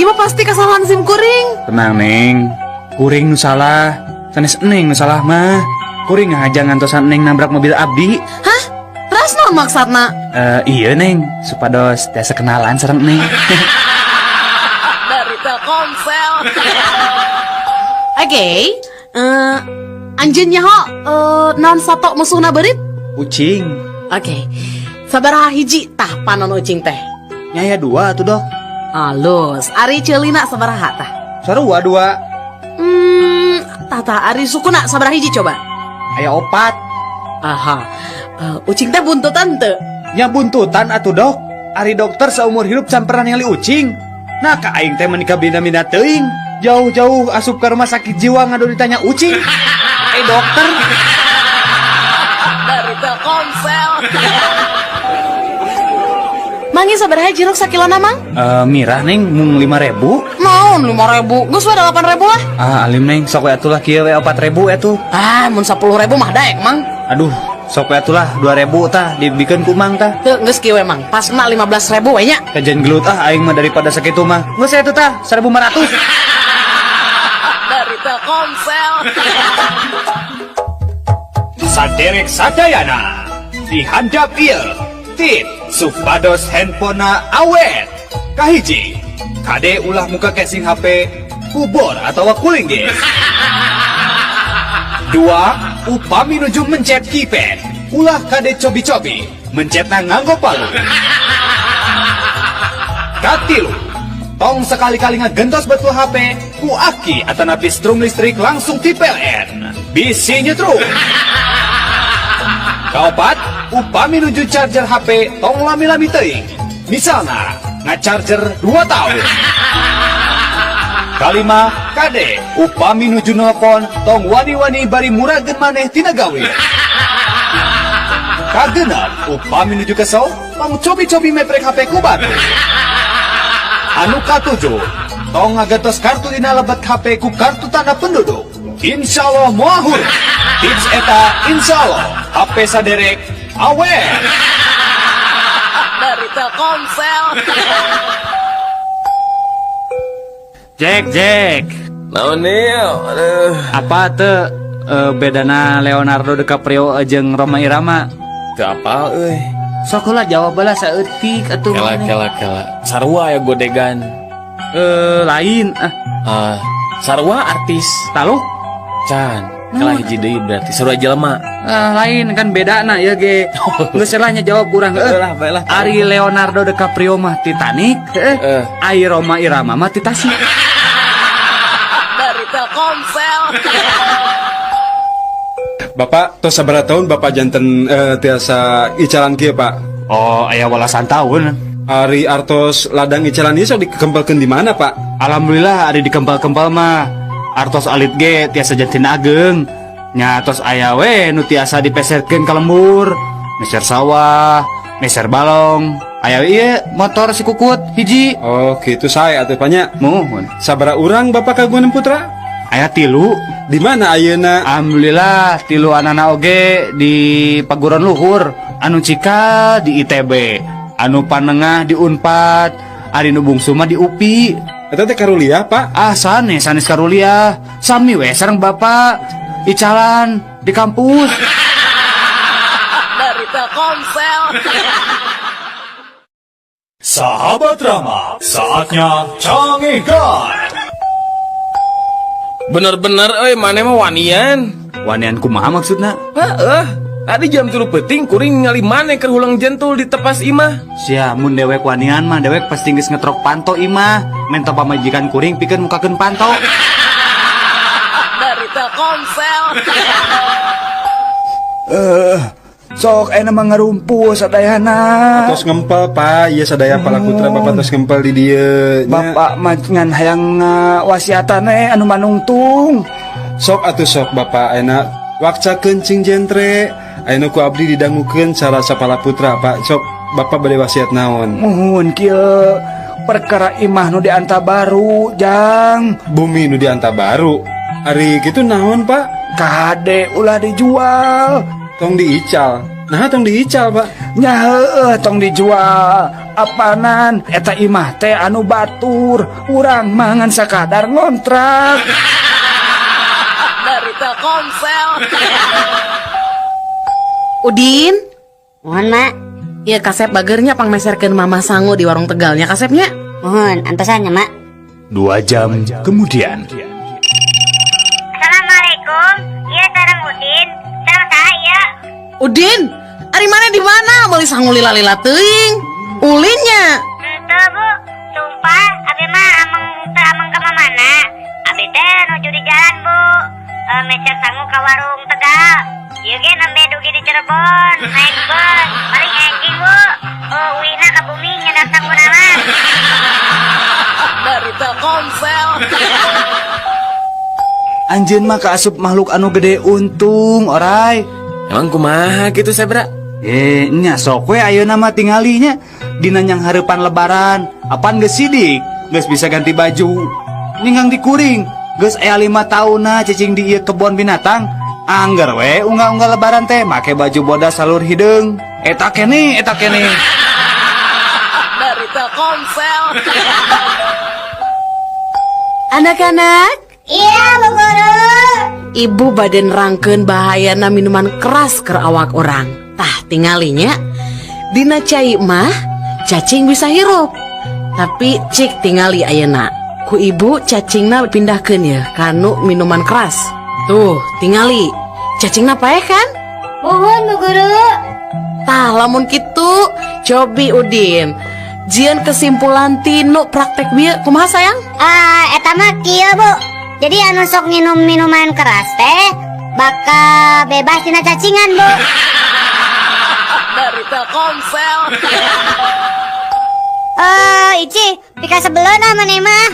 Ieu pasti kesalahan SIM kuring. Tenang Neng, kuring nu salah. Sanes Neng nu salah mah. Kuring ngajang ngantosan Neng nabrak mobil abdi. Hah? Ras naon maksudna? Iya Neng, supados tiasa kenalan sareng Neng. Dari Telkomsel. Oke. Anjeun nyaho naon sato musuhna beurit? Ucing. Oke. Sabaraha hiji tah panon ucing teh? Nyaya 2 tuh dok. Alus, ari ceulina sabaraha tah? Sarua 2. Tata ari sukuna sabaraha hiji coba? Aya 4. Aha. Ucing teh buntutan teu? Nya buntutan atuh dok. Ari dokter seumur hidup can pernah ningali ucing. Nah ka aing teh menikah bina-bina teuing. Jauh-jauh asup ke rumah sakit jiwa ngadu ditanya ucing. Dokter. Dari Telkomsel. Mangi sabaraha jeruk sakilona mang? Mirah Neng mung 5.000. Naon 5.000? Geus we 8.000 lah. Alim Neng sok we atulah kieu we 4.000 atuh. Mun 10.000 mah daek mang. Aduh, sok we atulah 2.000 tah dibikeun ku mang tah. Teu geus kieu we mang. Pasna 15.000 we nya. Kajen gelut aing mah daripada sakitu mah. Geus atuh tah 1.500. Dari Telkomsel. Saderek sadayana dihandap ieu tip supados handphonena awet. Kahiji, kade ulah muka casing HP kubur atau kuling ge. 2, upami nuju mencet keypad, ulah kade cobi-cobi mencetna nganggo palu. Katilu, tong sekali-kali ngagentos betul HP ku aki atanapi strum listrik langsung ti PLN bisi nyetrum. Kaopat, upami nuju charger HP tong lami-lami teuing. Misalna, ngacharger 2 tahun. Kalima, kade, upami nuju nelpon tong wani-wani bari murageun maneh tina gawe. Kagenep, upami nuju kesel tong cobi-cobi meprek HP ku batu. Anu katujuh, tong ngagantos kartu dina lebet HP ku kartu tanda penduduk. Insya Allah moahur. Tips eta insya Allah HP saderek awet. Dari Telkomsel. Jack. Naon nih? Aduh. Apa tuh bedana Leonardo DiCaprio jeung Rhoma Irama? Teu apal euy. Sok heula jawab bae saeutik atuh. Kela. Sarua ya godegan. Lain Sarua artis. Taluk? Can. Kalah hiji deui berarti sarua jelema. Lain kan beda na ya ge. Geus selahnya jawab kurang Baiklah. Ari Leonardo DiCaprio mah Titanic, Ai Rhoma Irama mah Tasik. Dari Telkomsel. Bapak tos sabaraha tahun Bapak janten tiasa icalan kieu Pak? Oh, aya walasan tahun. Ari artos ladang icalan ieu sok dikempelkeun di mana Pak? Alhamdulillah ari dikempel-kempel mah. Artos alit ge tiasa jantin ageng. Nya tos aya we nu tiasa dipeserkeun ka lembur. Meser sawah, meser balong. Aya ieu motor si Kukut hiji. Oh, kitu sae atuh Panya. Muhun. Sabaraha urang Bapak kagungan putra? Aya 3. Di mana ayeuna? Alhamdulillah 3 anana oge di paguron luhur. Anu cika di ITB, anu panengah di Unpad, ari nu bungsu mah di UPI. Eta teh karuliah Pak? Sanes karuliah. Sami we sareng Bapak icalan di kampus. Dari Telkomsel. Sahabat Rama, saatnya canggihkan. Bener-bener maneh mah wanian. Wanian kumaha maksudna? Tadi jam 3 peting kuring ningali maneh keur hulang jentul di tepas imah. Sia mun dewek wanian mah dewek pasti geus ngetrok panto imah. Menta pamajikan kuring pikeun mukakeun panto. Dari Telkomsel. Sok ena mah ngarumpu sadayana. Tos ngempel Pak, ieu sadaya palakutra Bapak tos ngempel di dieu. Bapak mah ngan hayang wasiatan anu manungtung. Sok atuh sok Bapak ayeuna wakca kencing jentre. Ayeuna ku abdi didangukeun cara sapala putra Pak. Sok Bapak bade wasiat naon? Muhun kieu perkara imah nu dianta baru, Jang. Bumi nu dianta baru. Ari kitu naon Pak? Kade ulah dijual. Tong diical. Nah, tong diical Pak. Nya heueuh tong dijual. Apanan eta imah teh anu batur. Urang mangan sakadar ngontrak. Dari Telkomsel. Udin, Mohon Mak. ya kasep bagernya pangmeserkeun Mama Sangu di warung Tegalnya kasepnya. Mohon antosannya Mak. 2 jam kemudian. Assalamualaikum. Iya sareng Udin. Sareng saya. Udin, ari mana di mana? Meuli sangu lila-lila teuing. Ulinnya. Henteu Bu, sumpah abi mah ameng ke mana? Abi teh nuju di jalan Bu. Mecer sangu ka warung Tegal. Ieu ge nembe dugi di Cirebon, naik bus. Paling enjing Bu. Uina ka bumi nyedak sangu nama. Dari Telkomsel. Anjeun mah kaasup makhluk anu gede untung oray. Emang kumaha gitu Sebra? Nya sok we ayeuna mah tingalinya dina nyang hareupan lebaran. Apaan geus sidik? Geus bisa ganti baju. Ninggang dikuring. Geus aya 5 taunna cicing di ieu kebon binatang. Angger we unggah-unggah lebaran teh make baju bodas salur hideung. Eta kene. Dari Telkomsel. Anak-anak, Iya Bu Guru. ibu badan rangkeun bahayana minuman keras ke awak orang. Tah tingalinya dina cai mah cacing bisa hirup. Tapi cik tingali ayeuna. Ku ibu cacingna pindahkeun ya kanu minuman keras. Tuh, tingali. Cacingna paeh kan? Mohon Bu Guru. Tah lamun kitu, cobi Udin. Jian kesimpulan tinu praktek bieu kumaha sayang? Eta mah kieu Bu. Jadi anu sok nginum minuman keras teh bakal bebas tina cacingan Bu. Telkomsel. Ici, pika sebelum nama nih mah.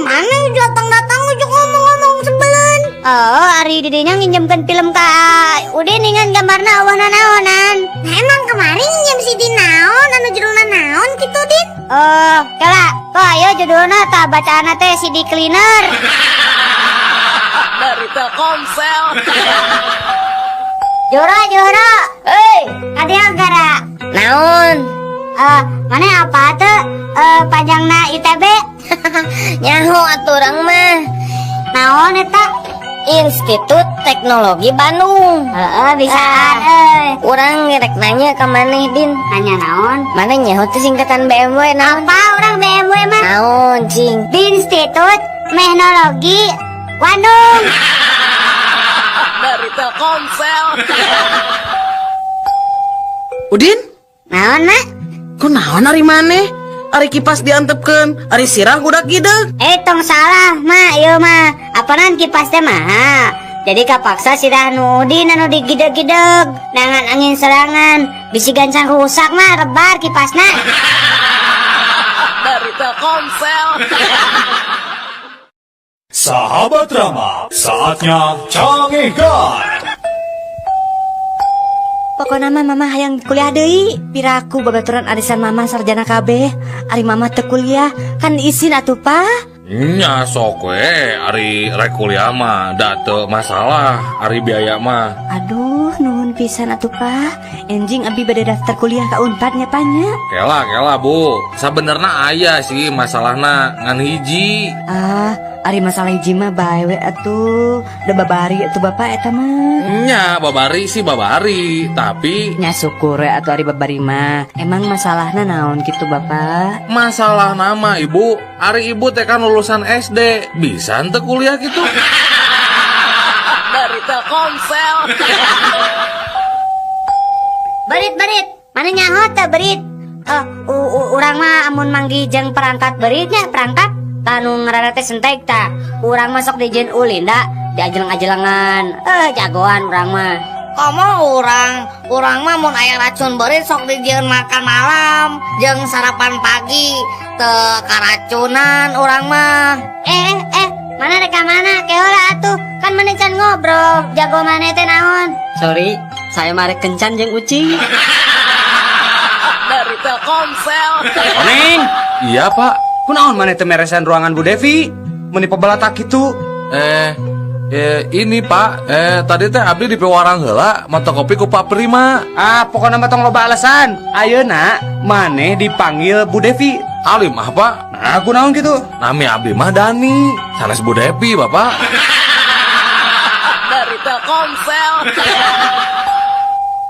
Mana datang-datang ujuk ngomong-ngomong sebelum. Ari didinya nginjemkan film ka Udin dengan gambarna awahna naonan. Emang kemarin nyem si di naon, anu judulna naon gitu Din? Kala, kok ayo judulna tak bacaana teh CD Cleaner. Dari Telkomsel. Jora, ada gara. Naon? Mana apa tuh? Panjangna ITB. Nyaho aturang mah. Naon eta? Institut Teknologi Bandung. Bisaan Urang ngerek nanya ke maneh Din. Nanya naon? Mana nyaho teh singkatan BMW naon? Apa orang BMW mah? Naon cing? Di Institut Teknologi Bandung. Dari Telkomsel. Udin, Naon mak? ku naon ari maneh? Ari kipas diantepkeun, ari sirah budak gideg. Tong salah mak, ieu mah apanan kipas teh mah. Jadi kapaksa sirah nu Udin anu digideg-gideg. Nangan angin serangan, bisi gancang rusak mah rebar kipasna. Dari Telkomsel. Sahabat Rama, saatnya cangihkan. Pokoknya mama hayang kuliah deui. Piraku babaturan arisan mama sarjana kabeh. Ari mama teu kuliah kan izin atuh pa. Nya sok we ari rek kuliah mah da teu masalah ari biaya mah. Aduh nuhun pisan atuh pa. Enjing abi bade daftar kuliah ka Unpad nya panya. Kela Bu, sabenerna aya sih masalahna ngan hiji. Ari masalah hiji mah bae we atuh. Da babari atuh bapak eta mah. Nya babari sih babari, tapi Nya syukur we atuh ari babari mah. Emang masalahna naon gitu bapak? masalah nama ibu, ari ibu teh kan lulusan SD, bisa ente kuliah gitu. Dari Telkomsel. Berit, mana nyaho teh berit? Urang mah amun manggi jeung perangkat beritnya perangkat tanu ngaranna teh sentek ta. Urang masuk di jen ulin da, diajeleng-ajelengan. Jagoan urang mah. Komo urang mah mun aya racun berit sok dijieun makan malam, jeung sarapan pagi teu karacunan urang mah. Mana reka mana? Keola atuh. Kan mana can ngobrol. Jago mana teh naon? Sorry, saya marek kencan jeung ucing. Dari Telkomsel. Oneng. Iya pak. Kunaon maneh teh meresan ruangan Bu Devi? Meni pebalatak kitu. Ini pak, tadi teh abdi di pewarang heula mata kopi ku Pak Prima. Pokoknya mah tong loba alasan. Ayeuna maneh dipanggil Bu Devi. Alim ah pak. Nah, kunaon gitu? Nami abdi mah Dani, sanes Bu Devi bapak. Dari Telkomsel.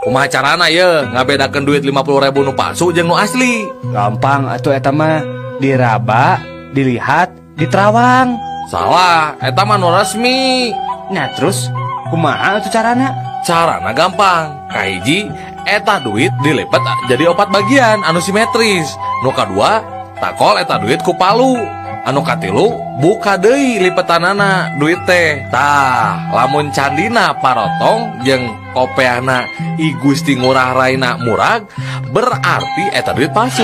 Kumaha carana ye ngabedakeun duit 50.000 nu palsu jeung nu asli? Gampang atuh eta mah. Diraba, dilihat, diterawang. Salah, eta mah nu resmi. Nah terus kumaha atuh carana? Carana gampang. Kahiji, eta duit dilipat jadi 4 bagian anu simetris. Nu kadua, takol eta duit ku palu. Anu katilu, buka deui lipetanana duit teh. Tah, lamun candina parotong jeung kopeana I Gusti Ngurah Raina murag, berarti eta duit palsu.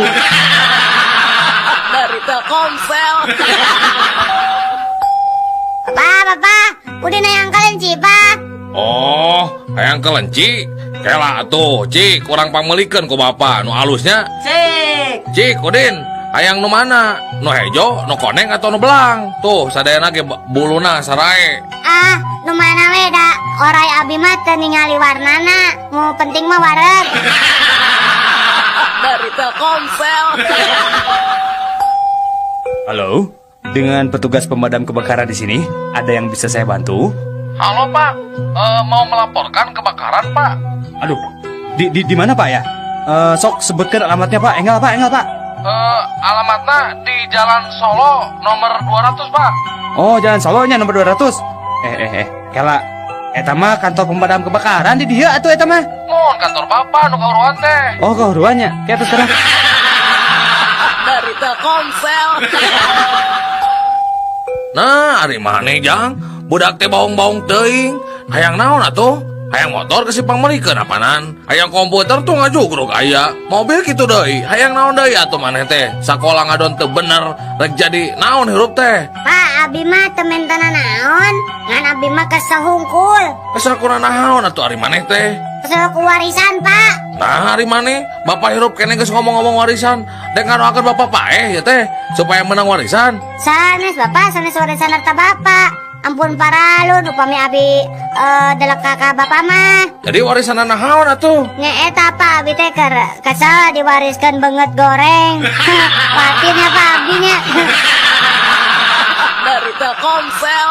Dari Telkomsel. Bapak, udah nayang kalian cipa. Oh, hayang kelenci. Kela atuh, cik, kurang pamelikeun ku bapak. Nu alusnya? Cik, Udin, hayang nu mana? Nu hejo, nu koneng atau nu belang? Tuh, sadayana ge buluna sarae. Nu mana we da orai abi mah teu ningali warnana. Mu penting mah wareg. Dari Telkomsel. Halo, dengan petugas pemadam kebakaran di sini, ada yang bisa saya bantu? Halo pak, mau melaporkan kebakaran pak. Aduh, di mana pak ya? Sok sebutkan alamatnya pak. Enggak pak. Alamatnya di Jalan Solo nomor 200 pak. Oh, Jalan Solonya nomor 200. Kela, eta mah kantor pemadam kebakaran di dia atuh eta mah. Mun kantor bapak nu kauruan teh. Oh, kauruannya. Kayak terus sekarang. Dari Telkomsel. Nah, ari maneh jang, budak teh baung-baung teuing. Hayang naon atuh? Hayang motor ke Sipang merikeun apanan. Hayang komputer tuh ngajugrug aya. Mobil kitu deui. Hayang naon deui atuh maneh teh? Sakola ngadon teu bener rek jadi naon hirup teh? Pak, abi mah temen tanah naon. Ngan abi mah kesahungkul. Sakurana naon atuh ari maneh teh? Kesel warisan, Pak. Nah, hari mana? Bapak hirup kene geus ngomong-ngomong warisan. Dek ngadoakeun bapak paeh ya teh supaya menang warisan. Sanes Bapak, sanes warisan harta Bapak. Ampun paralun, upami abi delek kakak Bapak mah. Jadi warisan naon atuh? Nyeeta Pak, abi teh kesel diwariskan banget goreng. Patinnya Pak abinya. Dari Telkomsel.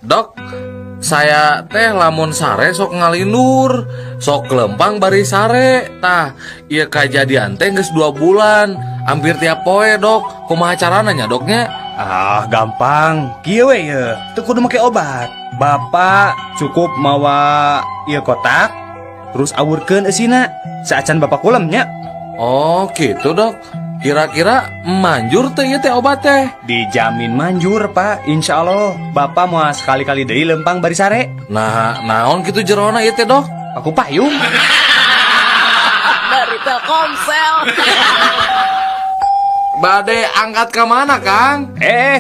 Dok, saya teh lamun sare sok ngalindur, sok lempang bari sare. Tah, ieu kajadian teh geus 2 bulan, hampir tiap poe, Dok. Kumaha carana nya, Doknya? Ah, gampang. Kieu we ye, teu kudu make obat. Bapak cukup mawa ieu kotak, terus awurkeun eusina. Saacan bapak kulem nya. Oh, gitu, Dok. Kira-kira manjur teh ieu teh obat teh? Dijamin manjur, Pak. Insya Allah, bapak mau sekali-kali deui lempang bari sare. Nah, naon kitu jerona ieu teh, Dok? Aku payung. Dari Telkomsel. Bade angkat ke mana, Kang?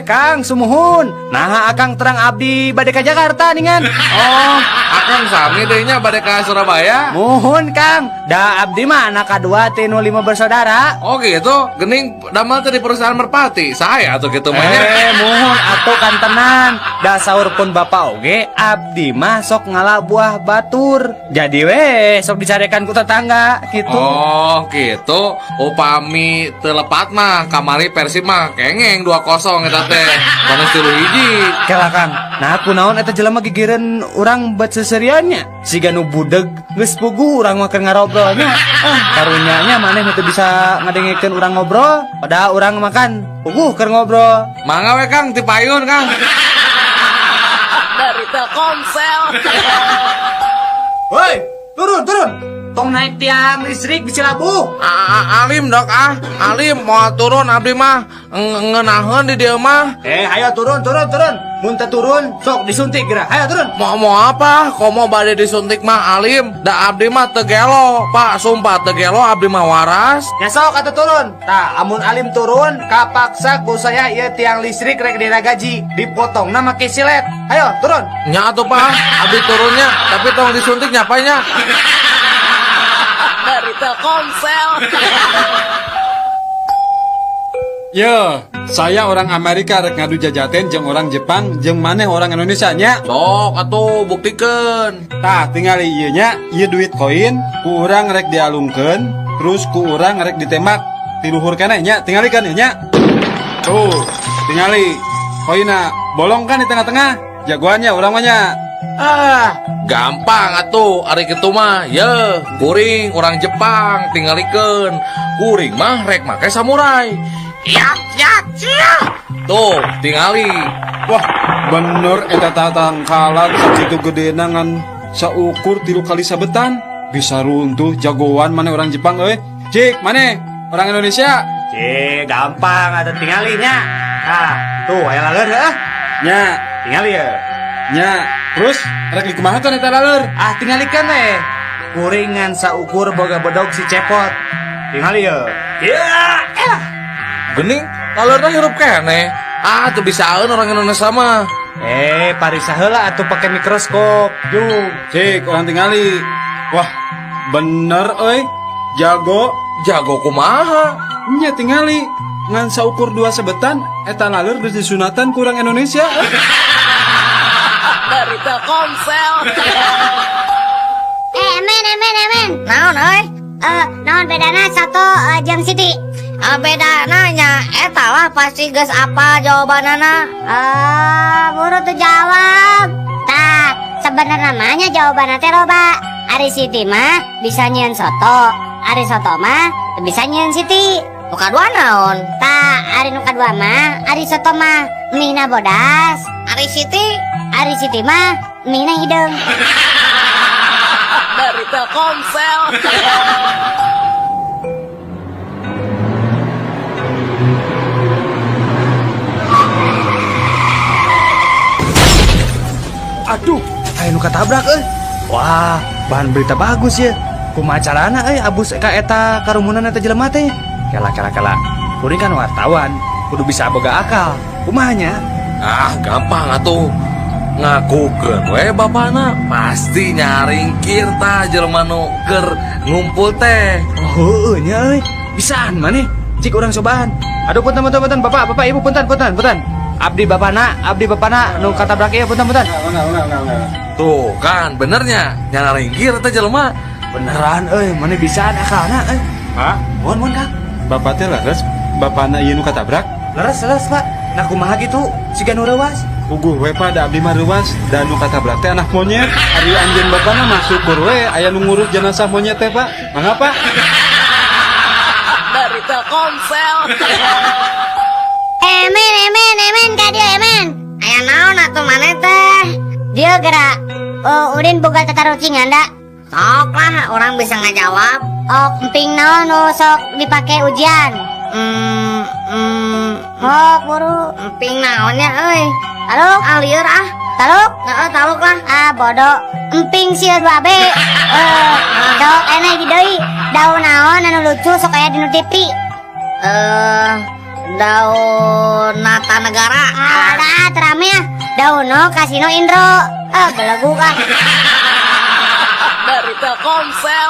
Kang, sumuhun. Nah, akang terang abdi bade ka Jakarta ningan. Oh, akang sami deui nya bade ka Surabaya. Muhun, Kang. Da abdi mah anak kadua tinu 5 bersaudara. Oh gitu, gening damel teh di perusahaan merpati. Saya atuh kitu mah nya. Muhun atuh kan tenan. Da saur pun bapak oge abdi mah sok ngalah buah batur. Jadi we sok dicarekan ku tetangga gitu. Oh, gitu. Upami teu lepat mah kamari Persib mah kengeng 2-0 eta teh. Panas 3-1. Kela Kang. Nah, kunaon eta jelema gigireun urang bet seseriannya. Siga nu budeg geus pugu urang mah keur ngarobrolnya. Karunyanya maneh teu bisa ngadengikeun urang ngobrol, padahal urang makan puguh keur ngobrol. Mangga we Kang ti payun, Kang. Dari Telkomsel. Woi, turun. Tong naik tiang listrik di Cilabu. Alim, Dok, Alim mau turun abdi mah ngeunaheun di dieu mah. Ayo turun. Mun teu turun, sok disuntik geura. Ayo turun. Mau apa? Komo bade disuntik mah Alim. Da abdi mah teu gelo, Pak. Sumpah teu gelo abdi mah waras. Ya sok atuh turun. Tah, amun Alim turun, kapaksa ku saya ieu tiang listrik rek diragaji, dipotongna make silet. Ayo turun. Nya atuh, Pak. Abdi turunnya, tapi tong disuntik nyapanya. Dari Telkomsel. Yo, saya orang Amerika rek ngadu jajaten jeung orang Jepang jeung maneh orang Indonesia nya. Sok atuh buktikeun. Tah, tinggal ieu nya, ieu duit koin ku urang rek dialungkeun, terus ku urang rek ditembak ti luhur keneh nya, tingalikeun ieu nya. Tuh, tingali koinna bolong kan di tengah-tengah. Jagoannya urang mah nya. Gampang atuh ari kitu mah. Ye, kuring orang Jepang tingalikeun. Kuring mah rek make samurai. Ya. Tuh, tingali. Wah, bener eta tatangkalan sakitu gedena ngan saukur 3 kali sabetan. Bisa runtuh jagoan maneh orang Jepang euy. Cik, maneh orang Indonesia. Gampang atuh tingalinya. Tuh aya laleur heuh. Nya, Tingali ya. nya. Terus rek kumaha teh eta laleur? Tingalikeun we. Kuringan saukur boga bodog si cepot. Tingali ya. Gening, lalurna hirup keneh. Teu bisaeun orang Indonesia mah. Parisa heula atuh pake mikroskop. Yuk. Cik, orang tingali. Wah, bener euy. Jago kumaha? Nya tingali ngan saukur 2 sebetan eta laleur geus disunatan ku urang Indonesia. Dari Telkomsel. Emen. Naon euy? Naon bedana satu jeung Siti? Bedana nya eta lah pasti geus apa jawabanana. Buru tuh jawab. Tah, sebenarnya namanya jawabanna teh loba. Ari Siti mah bisa nyieun soto, ari soto mah teu bisa nyieun Siti. Nu kadua naon? Tah, ari nu kadua mah, ari soto mah mieunna bodas. Ari Siti mah mieunna hideung. Dari Telkomsel. Aduh, aya nu katabrak euy. Wah, bahan berita bagus ya. Kumaha carana abus ka eta karumunan eta jelema teh? Kela. Kuring kan wartawan, kudu bisa boga akal. Kumahanya? Ah, gampang atuh. Ngakukeun we bapana pasti nyaringkir tah jelema nu keur ngumpul teh. Oh, nya euy. Bisaan maneh. Cik urang cobaan. Aduh, punten Bapak, Ibu punten. Abdi bapana nu katabrak ieu punten. Tuh kan benernya nyaringkir teh jelema. Beneran euy, maneh bisaan akalna euy. Pak, Mun Kang. bapak teh leres, bapana ieu nu katabrak. Leres Pak. Nah kumaha gitu siga nu reuwas. Puguh we Pak, da abdi mah reuwas, da nu katabrak teh anak monyet. Ari anjeun bapana mah syukur we aya nu ngurus jenazah monyet teh, Pak. Mangga, Pak. Dari Telkomsel. Emen ka dia emen. Aya naon atuh maneh teh? Dia gerak. Oh, Udin boga tatarucingan da. Sok lah orang bisa ngajawab. Oh, emping naon nu sok dipake ujian. Oh, buru. Emping naonnya euy. Taluk, Lieur ah. taluk. Heeh, taluk lah. Ah, bodoh. Emping sieun 2B. Bodoh, eneh deui. Daun naon anu lucu sok aya dinu TV. Daun Nata Negara. Dah, terame ya. Dauno Kasino Indro. Belegu kah. Dari Telkomsel.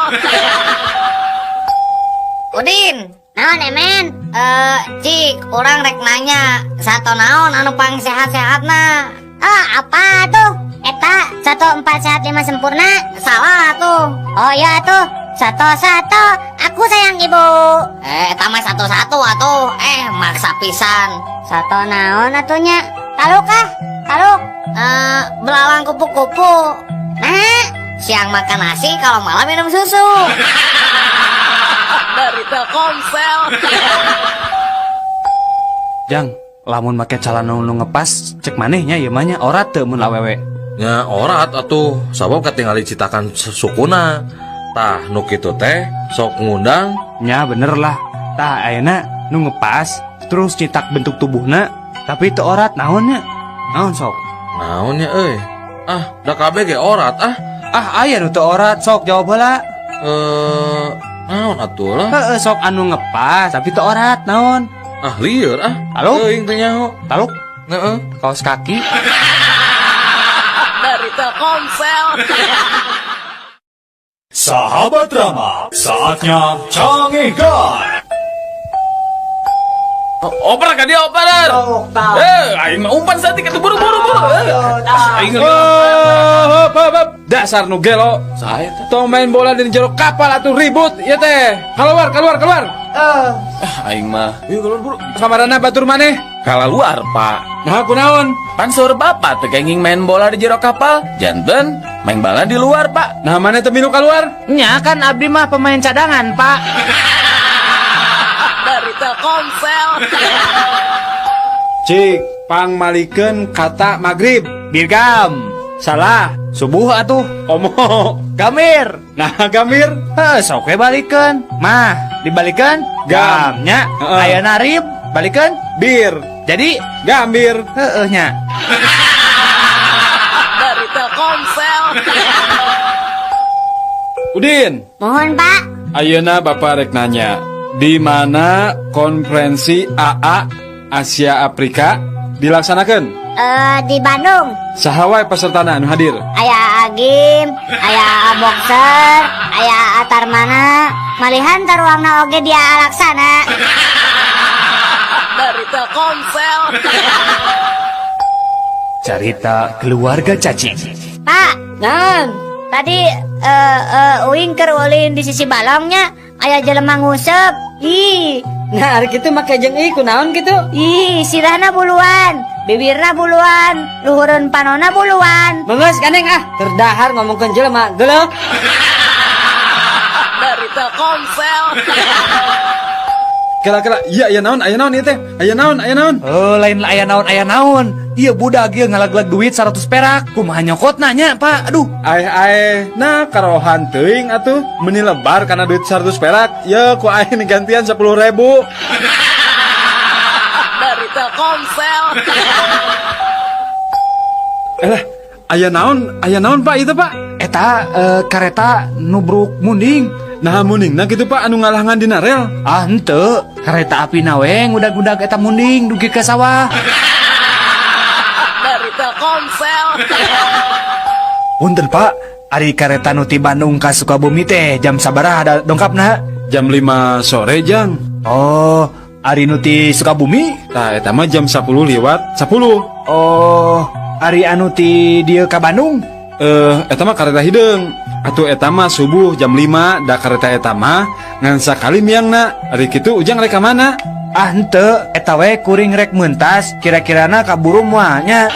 Udin. Naon emen? Cik, orang rek nanya satu naon anu pang sehat-sehatna. Apa tuh? Eta 1 4 sehat 5 sempurna. Salah tuh. Oh iya tuh. Satu. Aku sayang ibu. Eta mah satu-satu atuh. Maksa pisan. Satu naon atunya? Taluk kah? Taluk. Belalang kupu-kupu. Nah, Siang makan nasi, kalau malam minum susu. Dari Telkomsel. Jang, lamun make calon nu ngepas cek manehnya ieu mah nya orat teu mun awewe. Nya orat atuh sabab katingali citakan sukuna. Tah nu kitu teh sok ngundang. Nya bener lah. Tah ayeuna nu ngepas terus citak bentuk tubuhna tapi teu orat naonnya? Naon sok? Naonnya euy? Da kabeh ge orat Aya nu teu orat sok jawab heula. Naon atuh lah? Heeh sok anu ngepas tapi teu orat naon? Lieur Taluk? Teuing teh nyaho. Taluk? Heeh. Kaos kaki. Dari Telkomsel. Sahabat drama, saatnya Cangegan. Oper ka dia oper. Aing mah umpan satik atuh buru-buru. Aing Hop. Dasar nu gelo. sae teh. Tong main bola di jero kapal atuh ribut ieu teh. Keluar. Aing mah. Yuk keluar buru. Kamarana batur maneh. Kalaluar, Pak. Nah, kunaon? Pansur bapak teh kenging main bola di jero kapal. Janten main bola di luar, Pak. Nah, maneh teu milu keluar? Nya kan abdi mah pemain cadangan, Pak. Dari Telkomsel. Cik, pang malikeun kata magrib. Birgam. Salah. Subuh atuh. Omo. Gamir. Nah, gamir. Sok we balikeun. Mah, dibalikeun Gam. gamnya. Heeh. Ayeuna rib balikeun Bir. jadi Gambir. heeh nya. Dari Telkomsel. Udin, mohon Pak. ayeuna Bapak rek nanya, di mana konferensi AA Asia Afrika dilaksanakan? Di Bandung. Saha wae pesertana anu hadir? Aya Agim, aya Boxer, aya Atarmana, malihan taruangna oge dia laksana. Dari Telkomsel. Carita keluarga cacing. Pak, tadi uing keur ulin di sisi balongnya aya jelema ngusep. Ih, Nah, ari kitu make jeung ieu kunaon kitu? sirahna buluan, bibirna buluan, luhureun panona buluan. Beungeus ganeng terdahar ngomongkeun jelema geuleuh. Dari Telkomsel. Kela iya naon aya naon ieu teh? Aya naon? Oh, lain aya naon. Iya budak ieu ngalaglag duit 100 perak. Kumaha nyokot nanya, Pak? Aduh. Nah karohan teuing atuh meuni lebar kana duit 100 perak. Ya ku aing gantian 10.000. Dari Telkomsel. aya naon Pak itu Pak? Eta kareta nubruk munding. Nah muningna gitu Pak anu ngalangan dina rel. Ah henteu, kareta api naweng udag-udag eta munding dugi ke sawah. Dari Telkomsel. Punten Pak, ari kareta nu ti Bandung ka Sukabumi teh jam sabaraha ada dongkapna? Jam 5 sore Jang. Oh, ari nu ti Sukabumi? Tah eta mah jam 10 lewat 10. Oh, ari anu ti dieu ka Bandung? Eta mah kareta hideung. Atuh eta mah subuh jam 5 da kareta eta mah ngan sakali miangna. Ari kitu ujang rek ka mana? Ah henteu, eta we kuring rek meuntas, kira-kirana kaburu moalnya.